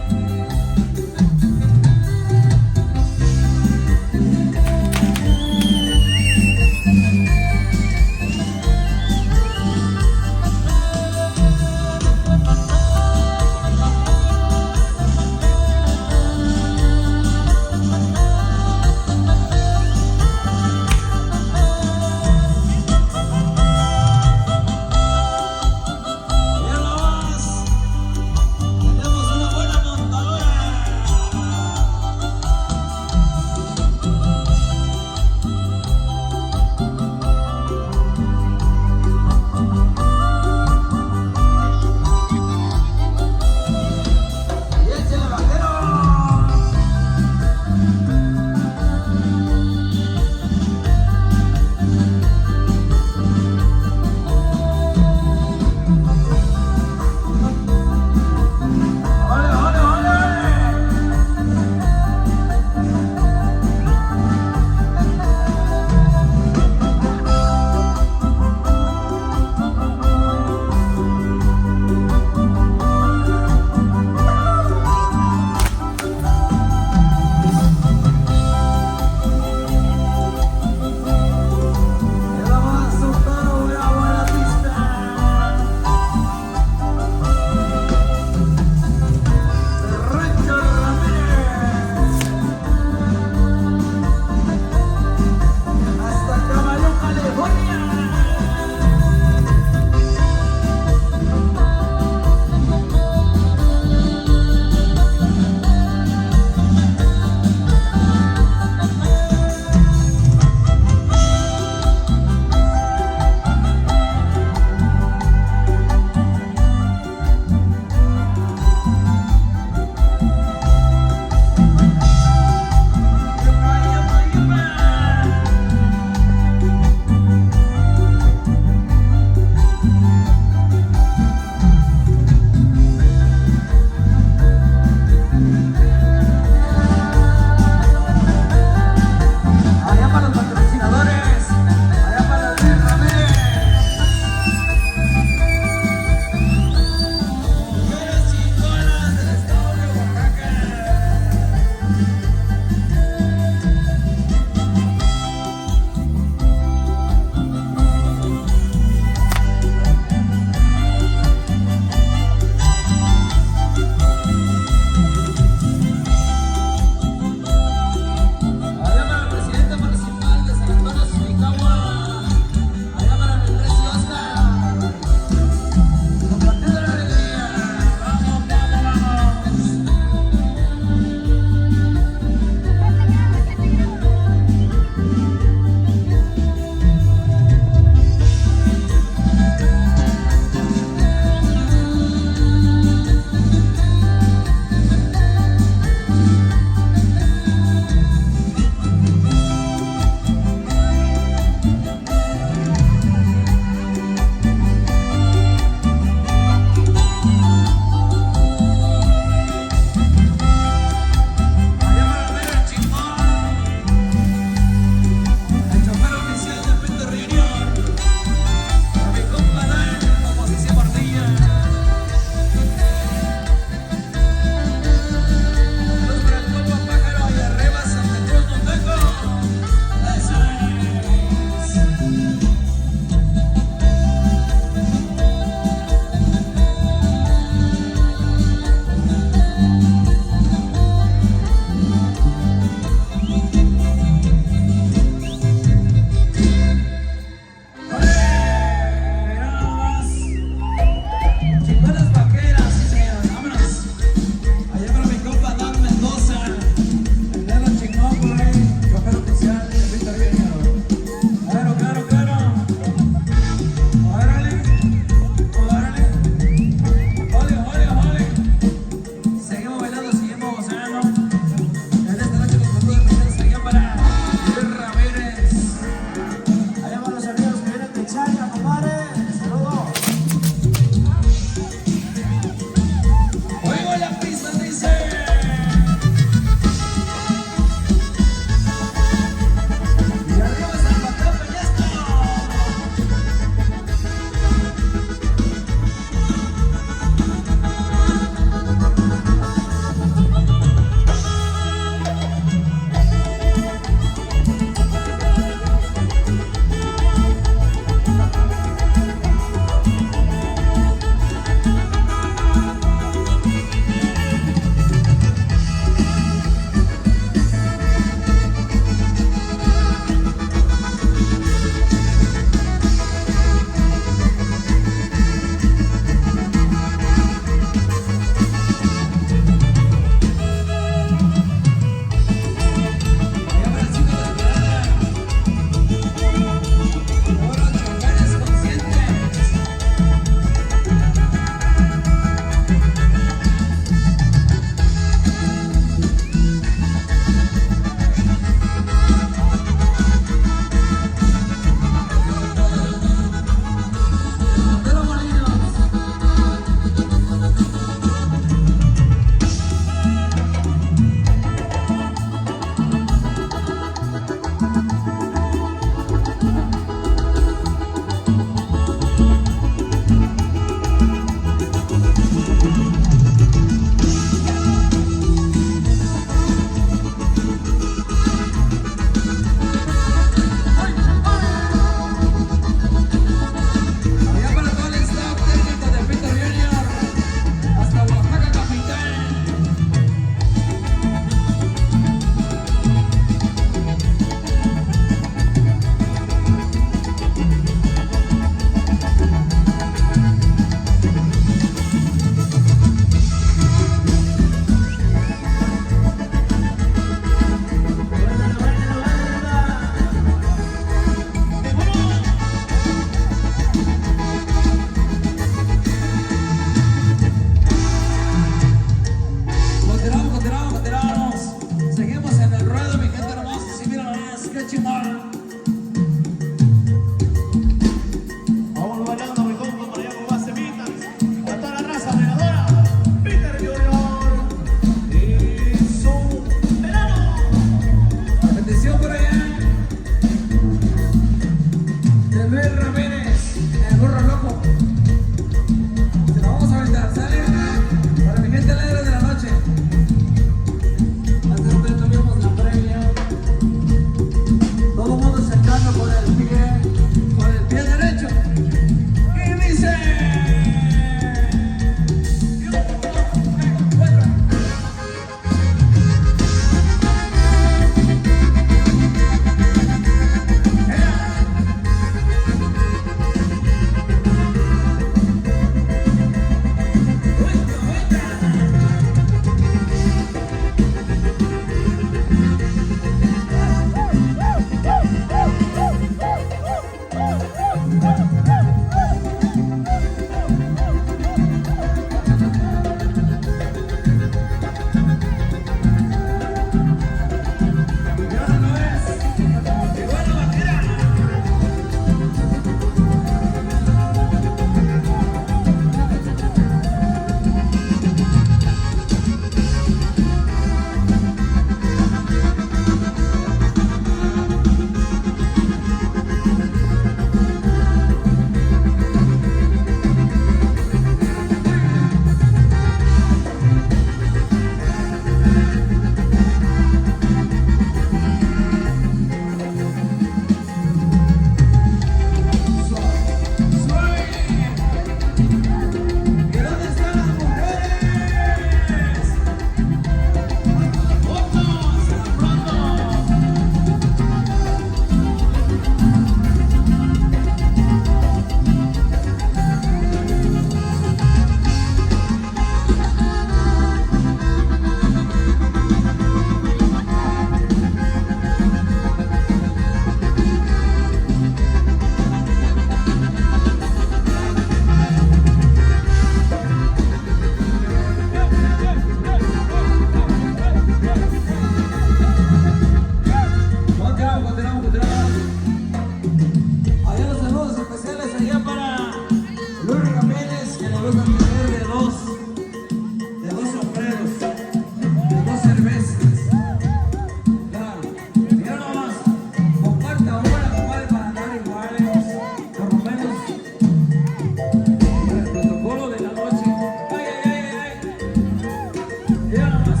[SPEAKER 3] nomás.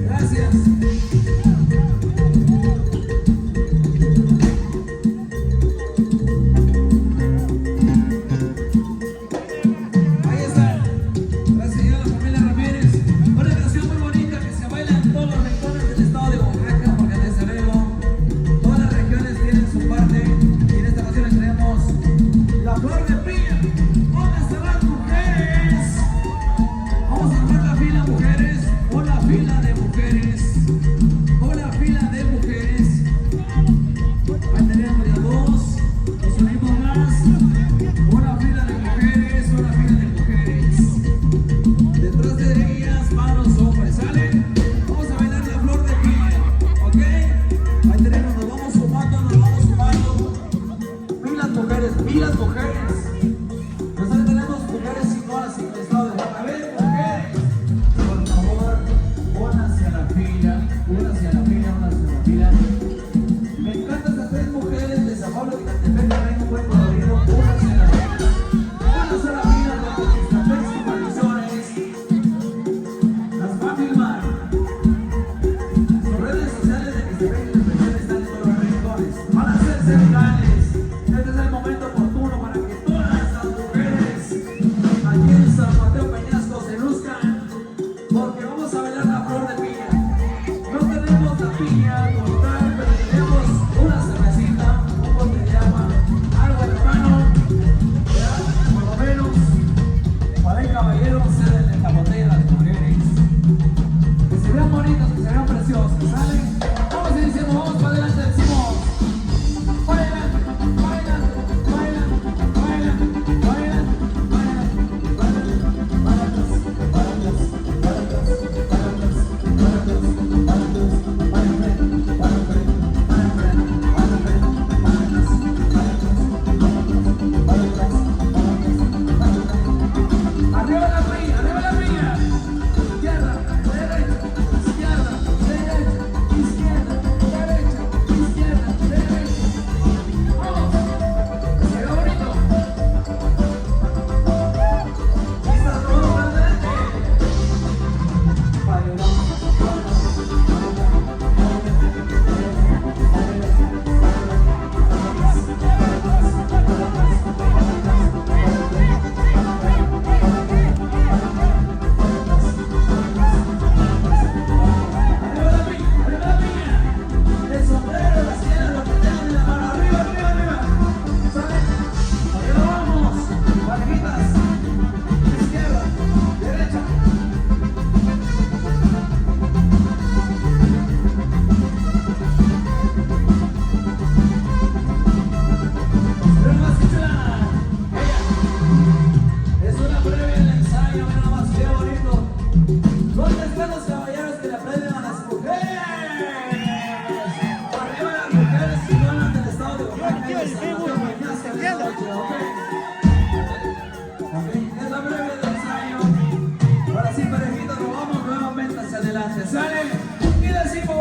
[SPEAKER 3] Gracias. Ahí está. Gracias a la familia Ramírez. Una canción muy bonita que se baila en todos los rincones del estado de Oaxaca, porque desde luego todas las regiones tienen su parte. Y en esta ocasión les traemos la flor de piña. ¿Dónde están las mujeres? Vamos a armar la fila, mujeres. Una fila de mujeres. Una fila de mujeres. Ahí tenemos ya dos. Nos unimos más. Una fila de mujeres. Una fila de mujeres. Detrás de ellas, manos, hombres. ¿Sale? Vamos a bailar la flor de piña. ¿Ok? Ahí tenemos, nos vamos sumando, nos vamos sumando. Pilas mujeres, pilas mujeres. Nosotros tenemos mujeres chingonas en el estado de Oaxaca. A ver, mujeres, por favor, únanse a la fila, únanse a la fila, únanse a la fila. Me encantan estas tres mujeres de San Pablo de Catepec, que traen un buen colorido. Únanse a la fila. Únanse a la fila de Catepec sin maldiciones. Las va a filmar. Sus redes sociales de Catepec y Catepec están en todos los rincones. Van a hacerse virales. Este es el momento oportuno para que todas las mujeres aquí en San Mateo Peñasco se luzcan, porque vamos a bailar la flor de piña. No tenemos la piña como tal, pero tenemos una cervecita, un bote de agua, algo en la mano, ya, por lo menos, para el caballero se den la botella a las mujeres. Que se vean bonitas, que se vean preciosas, ¿sale? Vamos a ir diciendo, vamos para adelante, decimos. Bailan, bailan, bailan, bailan, bailan, bailan, bailan, baratas, baratas, baratas, baratas, baratas, baratas, bailan, bailan, bailan, baratas, baratas, baratas. Arriba la piña, arriba la piña. Izquierda, derecha, izquierda, derecha, izquierda, derecha, izquierda, derecha. ¡Vamos! ¡Se ve bonito! ¿Listas todos para adelante? Arriba la piña, arriba la piña. El sombrero, la silla, lo que tengan en la mano. Arriba, arriba, arriba. ¿Sale? Arriba vamos. Parejitas. Izquierda, derecha. Pero más que chula. Es una previa del ensayo, mira nomás, qué bonito. ¿Dónde están los caballeros que le aprenden a las mujeres? Arriba las mujeres chingonas del estado de Oaxaca. Y de San Mateo Peñasco esta noche, ¿ok? Ok, es la previa del ensayo. Ahora sí, parejitas, nos vamos nuevamente hacia adelante. ¿Sale? Y decimos...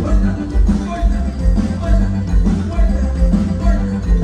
[SPEAKER 3] Vuelta, vuelta, vuelta, vuelta, vuelta.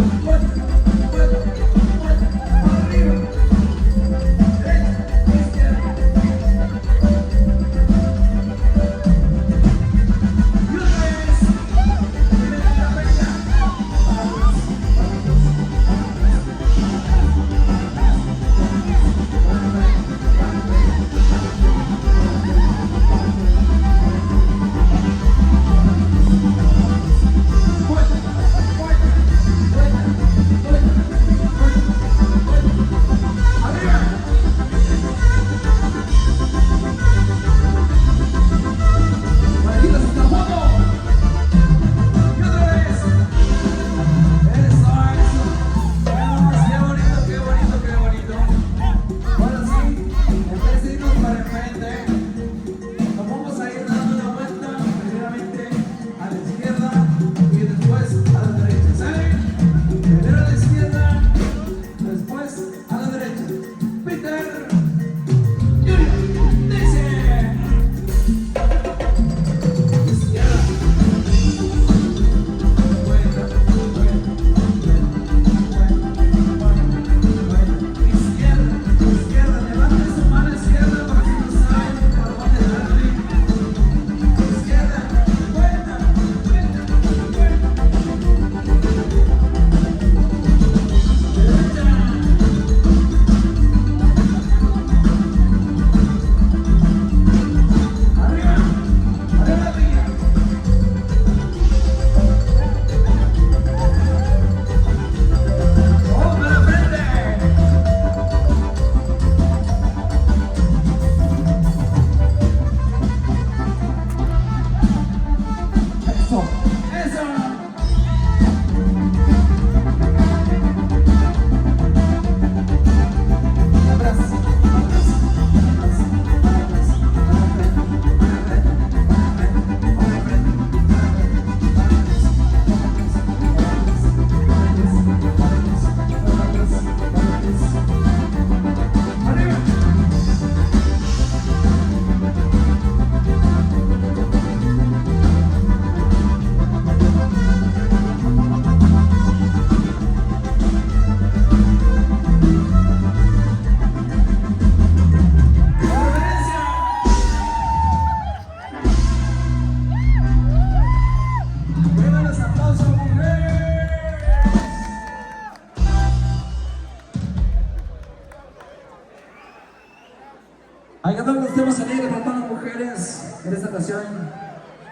[SPEAKER 3] ocasión.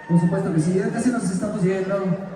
[SPEAKER 3] Por supuesto que sí, ya casi nos estamos yendo.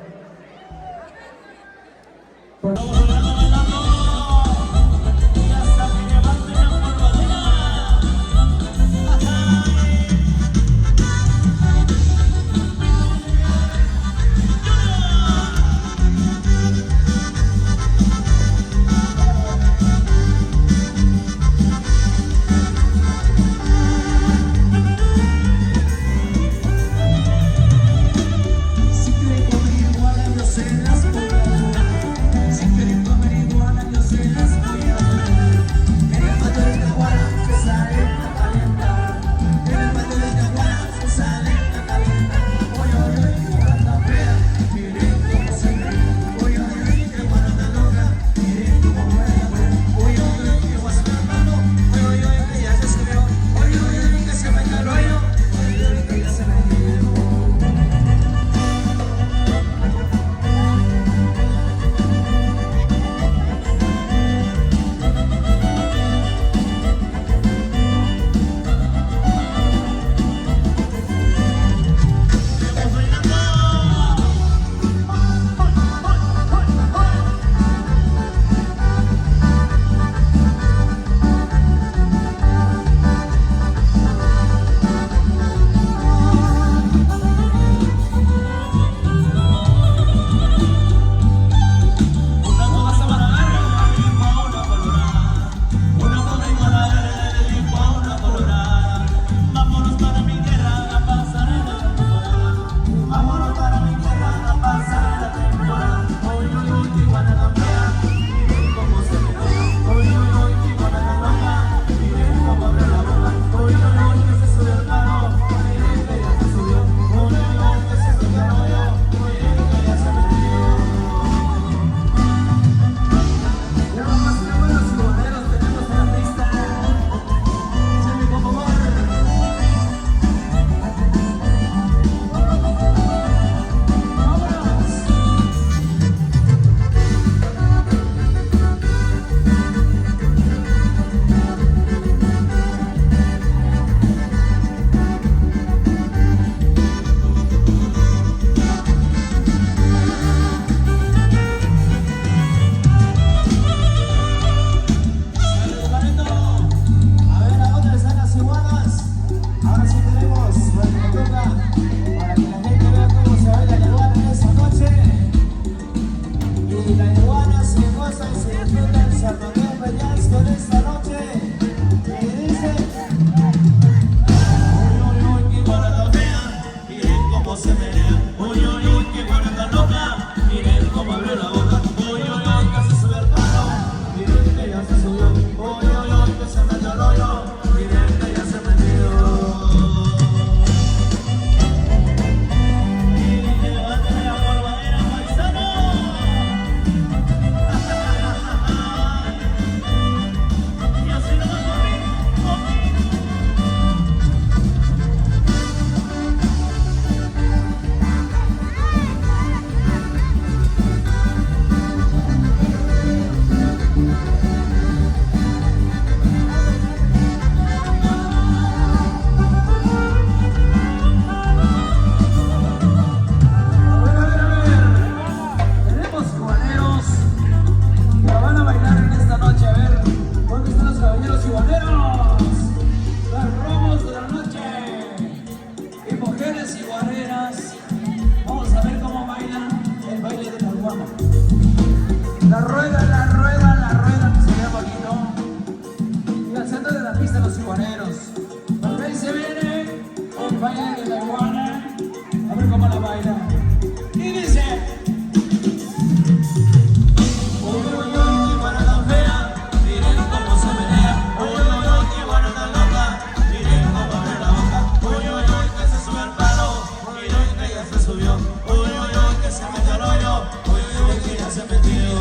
[SPEAKER 1] Uy, uy, uy, que se metió el hoyo. Uy, uy, uy, que ya se metió.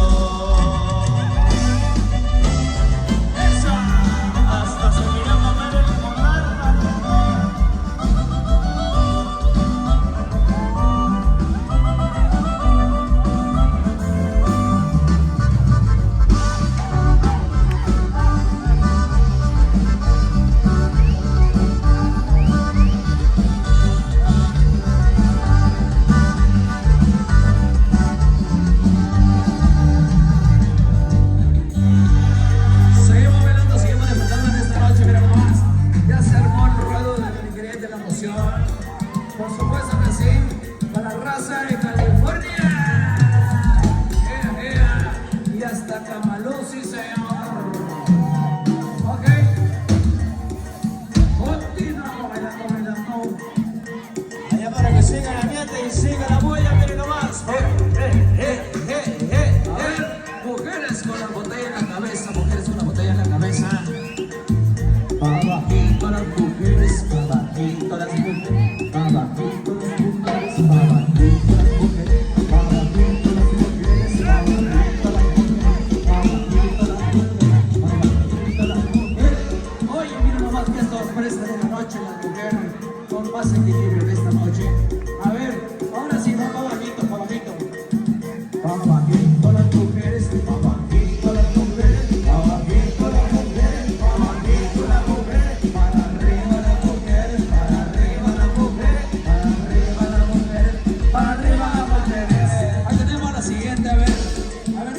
[SPEAKER 3] Abajito las mujeres, abajito las mujeres, abajito las mujeres, abajito las mujeres, para arriba las mujeres, para arriba las mujeres, para arriba las mujeres, para arriba las mujeres. Ahí tenemos la siguiente, a ver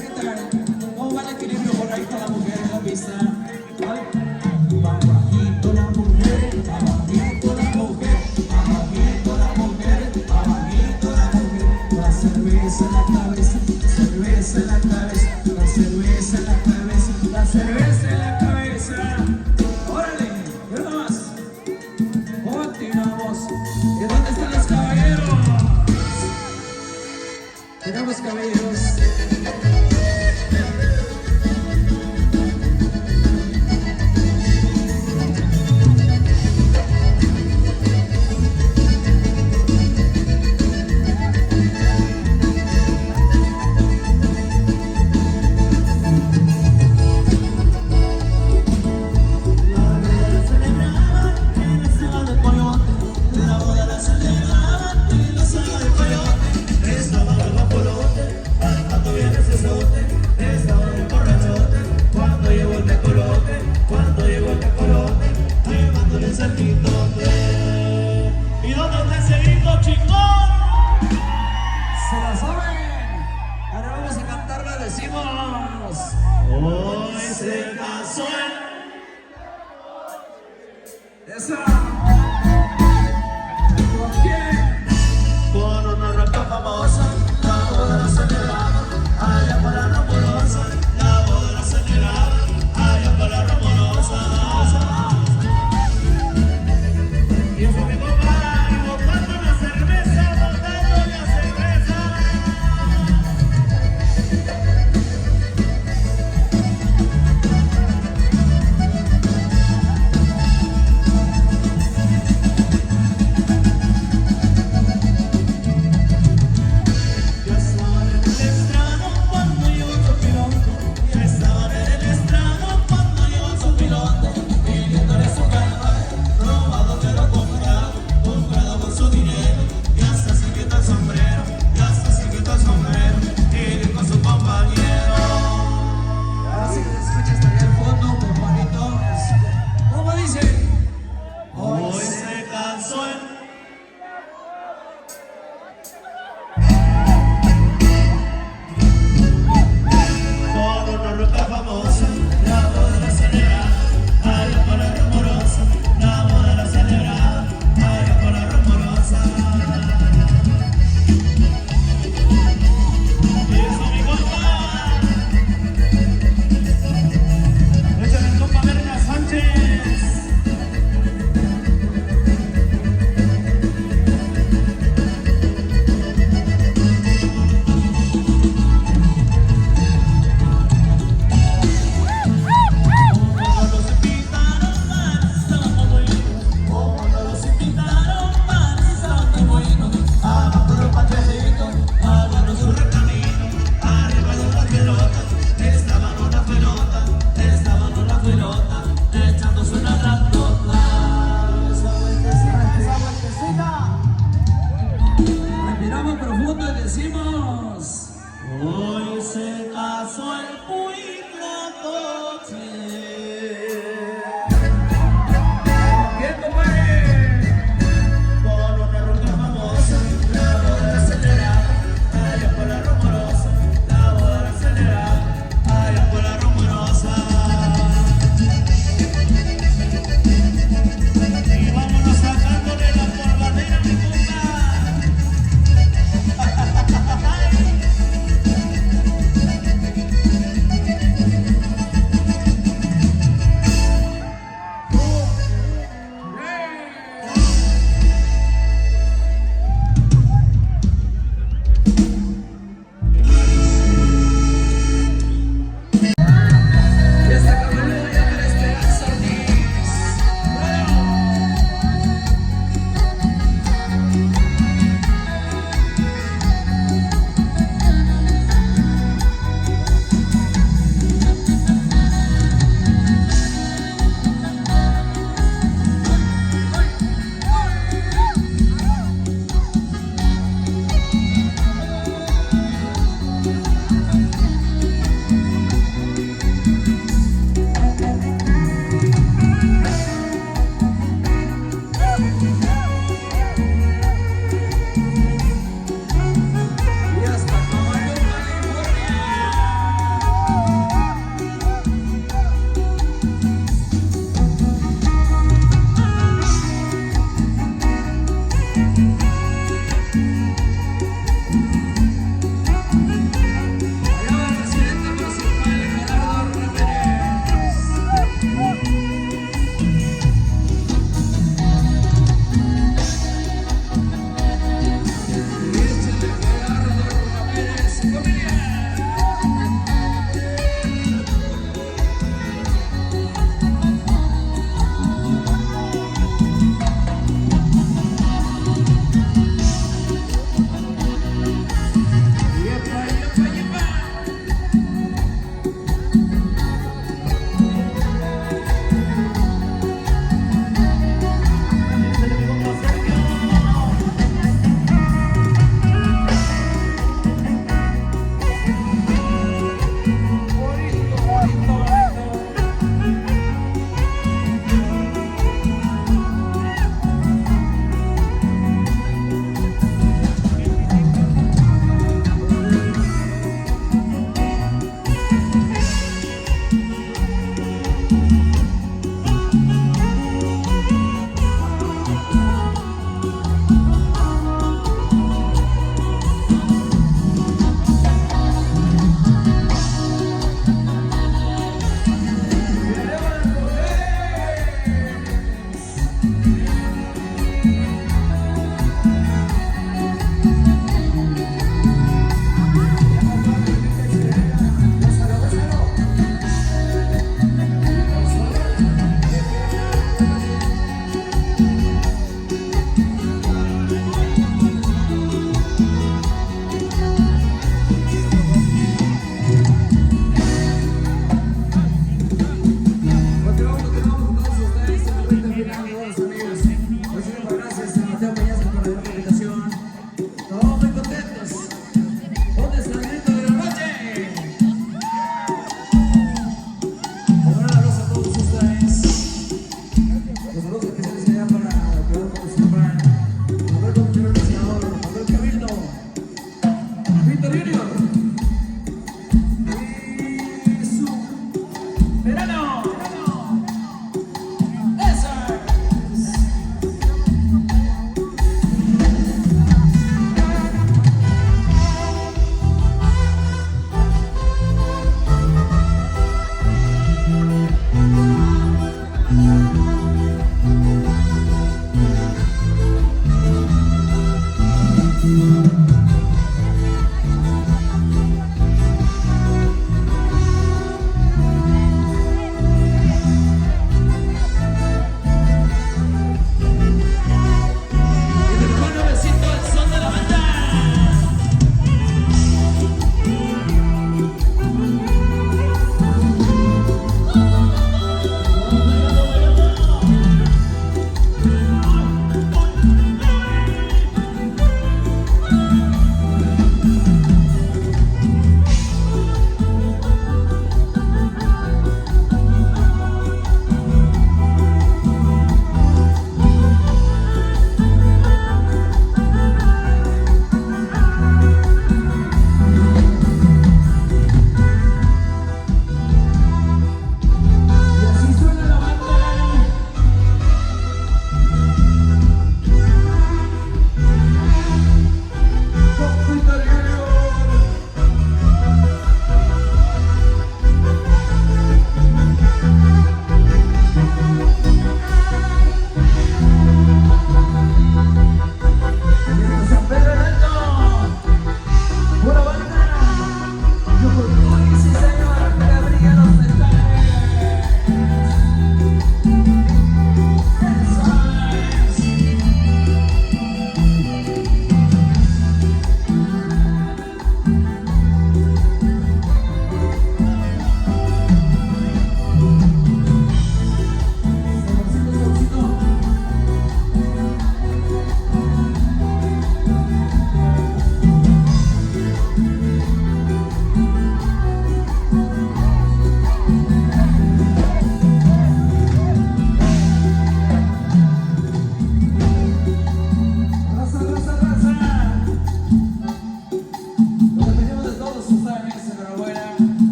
[SPEAKER 3] qué tal, cómo va el equilibrio por ahí con la mujer en la pista. ¿Vale? Abajito las mujeres, abajito las mujeres, abajito las mujeres, abajito las mujeres, la cerveza en la cabeza, cerveza en la cabeza, la cerveza en la cabeza, la cerveza en la cabeza. Órale, nada más. Continuamos. ¿Y dónde están los caballeros? Tenemos caballeros.
[SPEAKER 1] ¿Y dónde está ese grito chingón?
[SPEAKER 3] ¿Se la saben? Ahora vamos a cantar, la decimos.
[SPEAKER 1] Hoy se casó
[SPEAKER 3] Esa. ¿Con quién?
[SPEAKER 1] con una roca famosa. La boda la celebraban allá para la Rumorosa. La boda la celebraban allá para la Rumorosa. Y fue mi compadre botando la cerveza, botando la cerveza.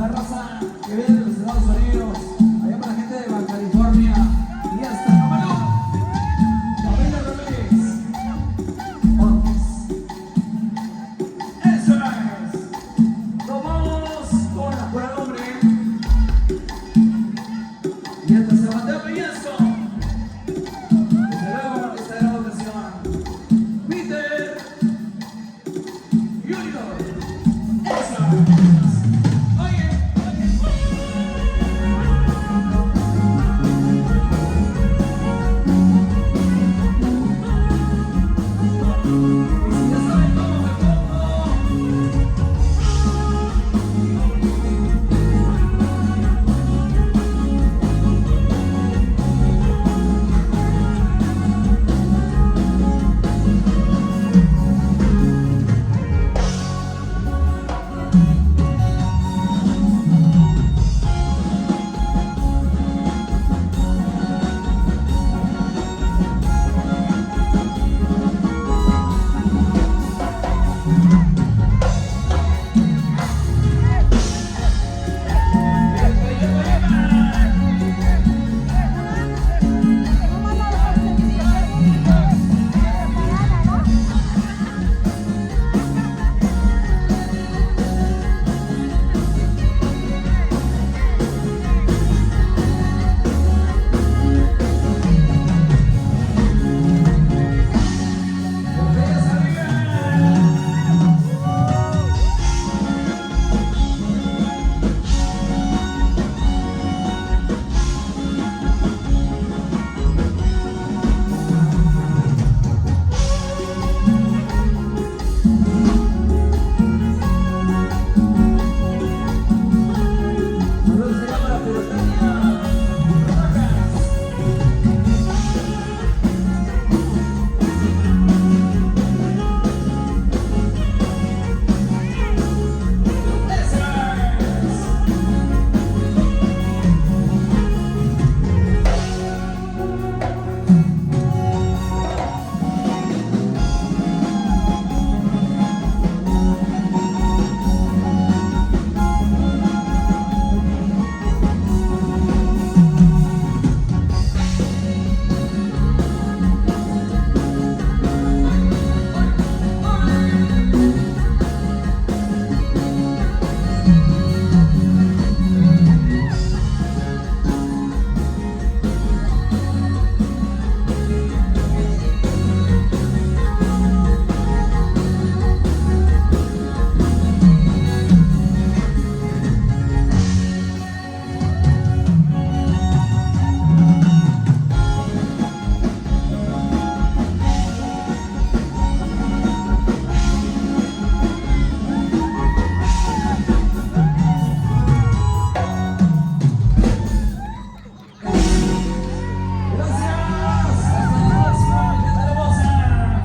[SPEAKER 2] la raza que viene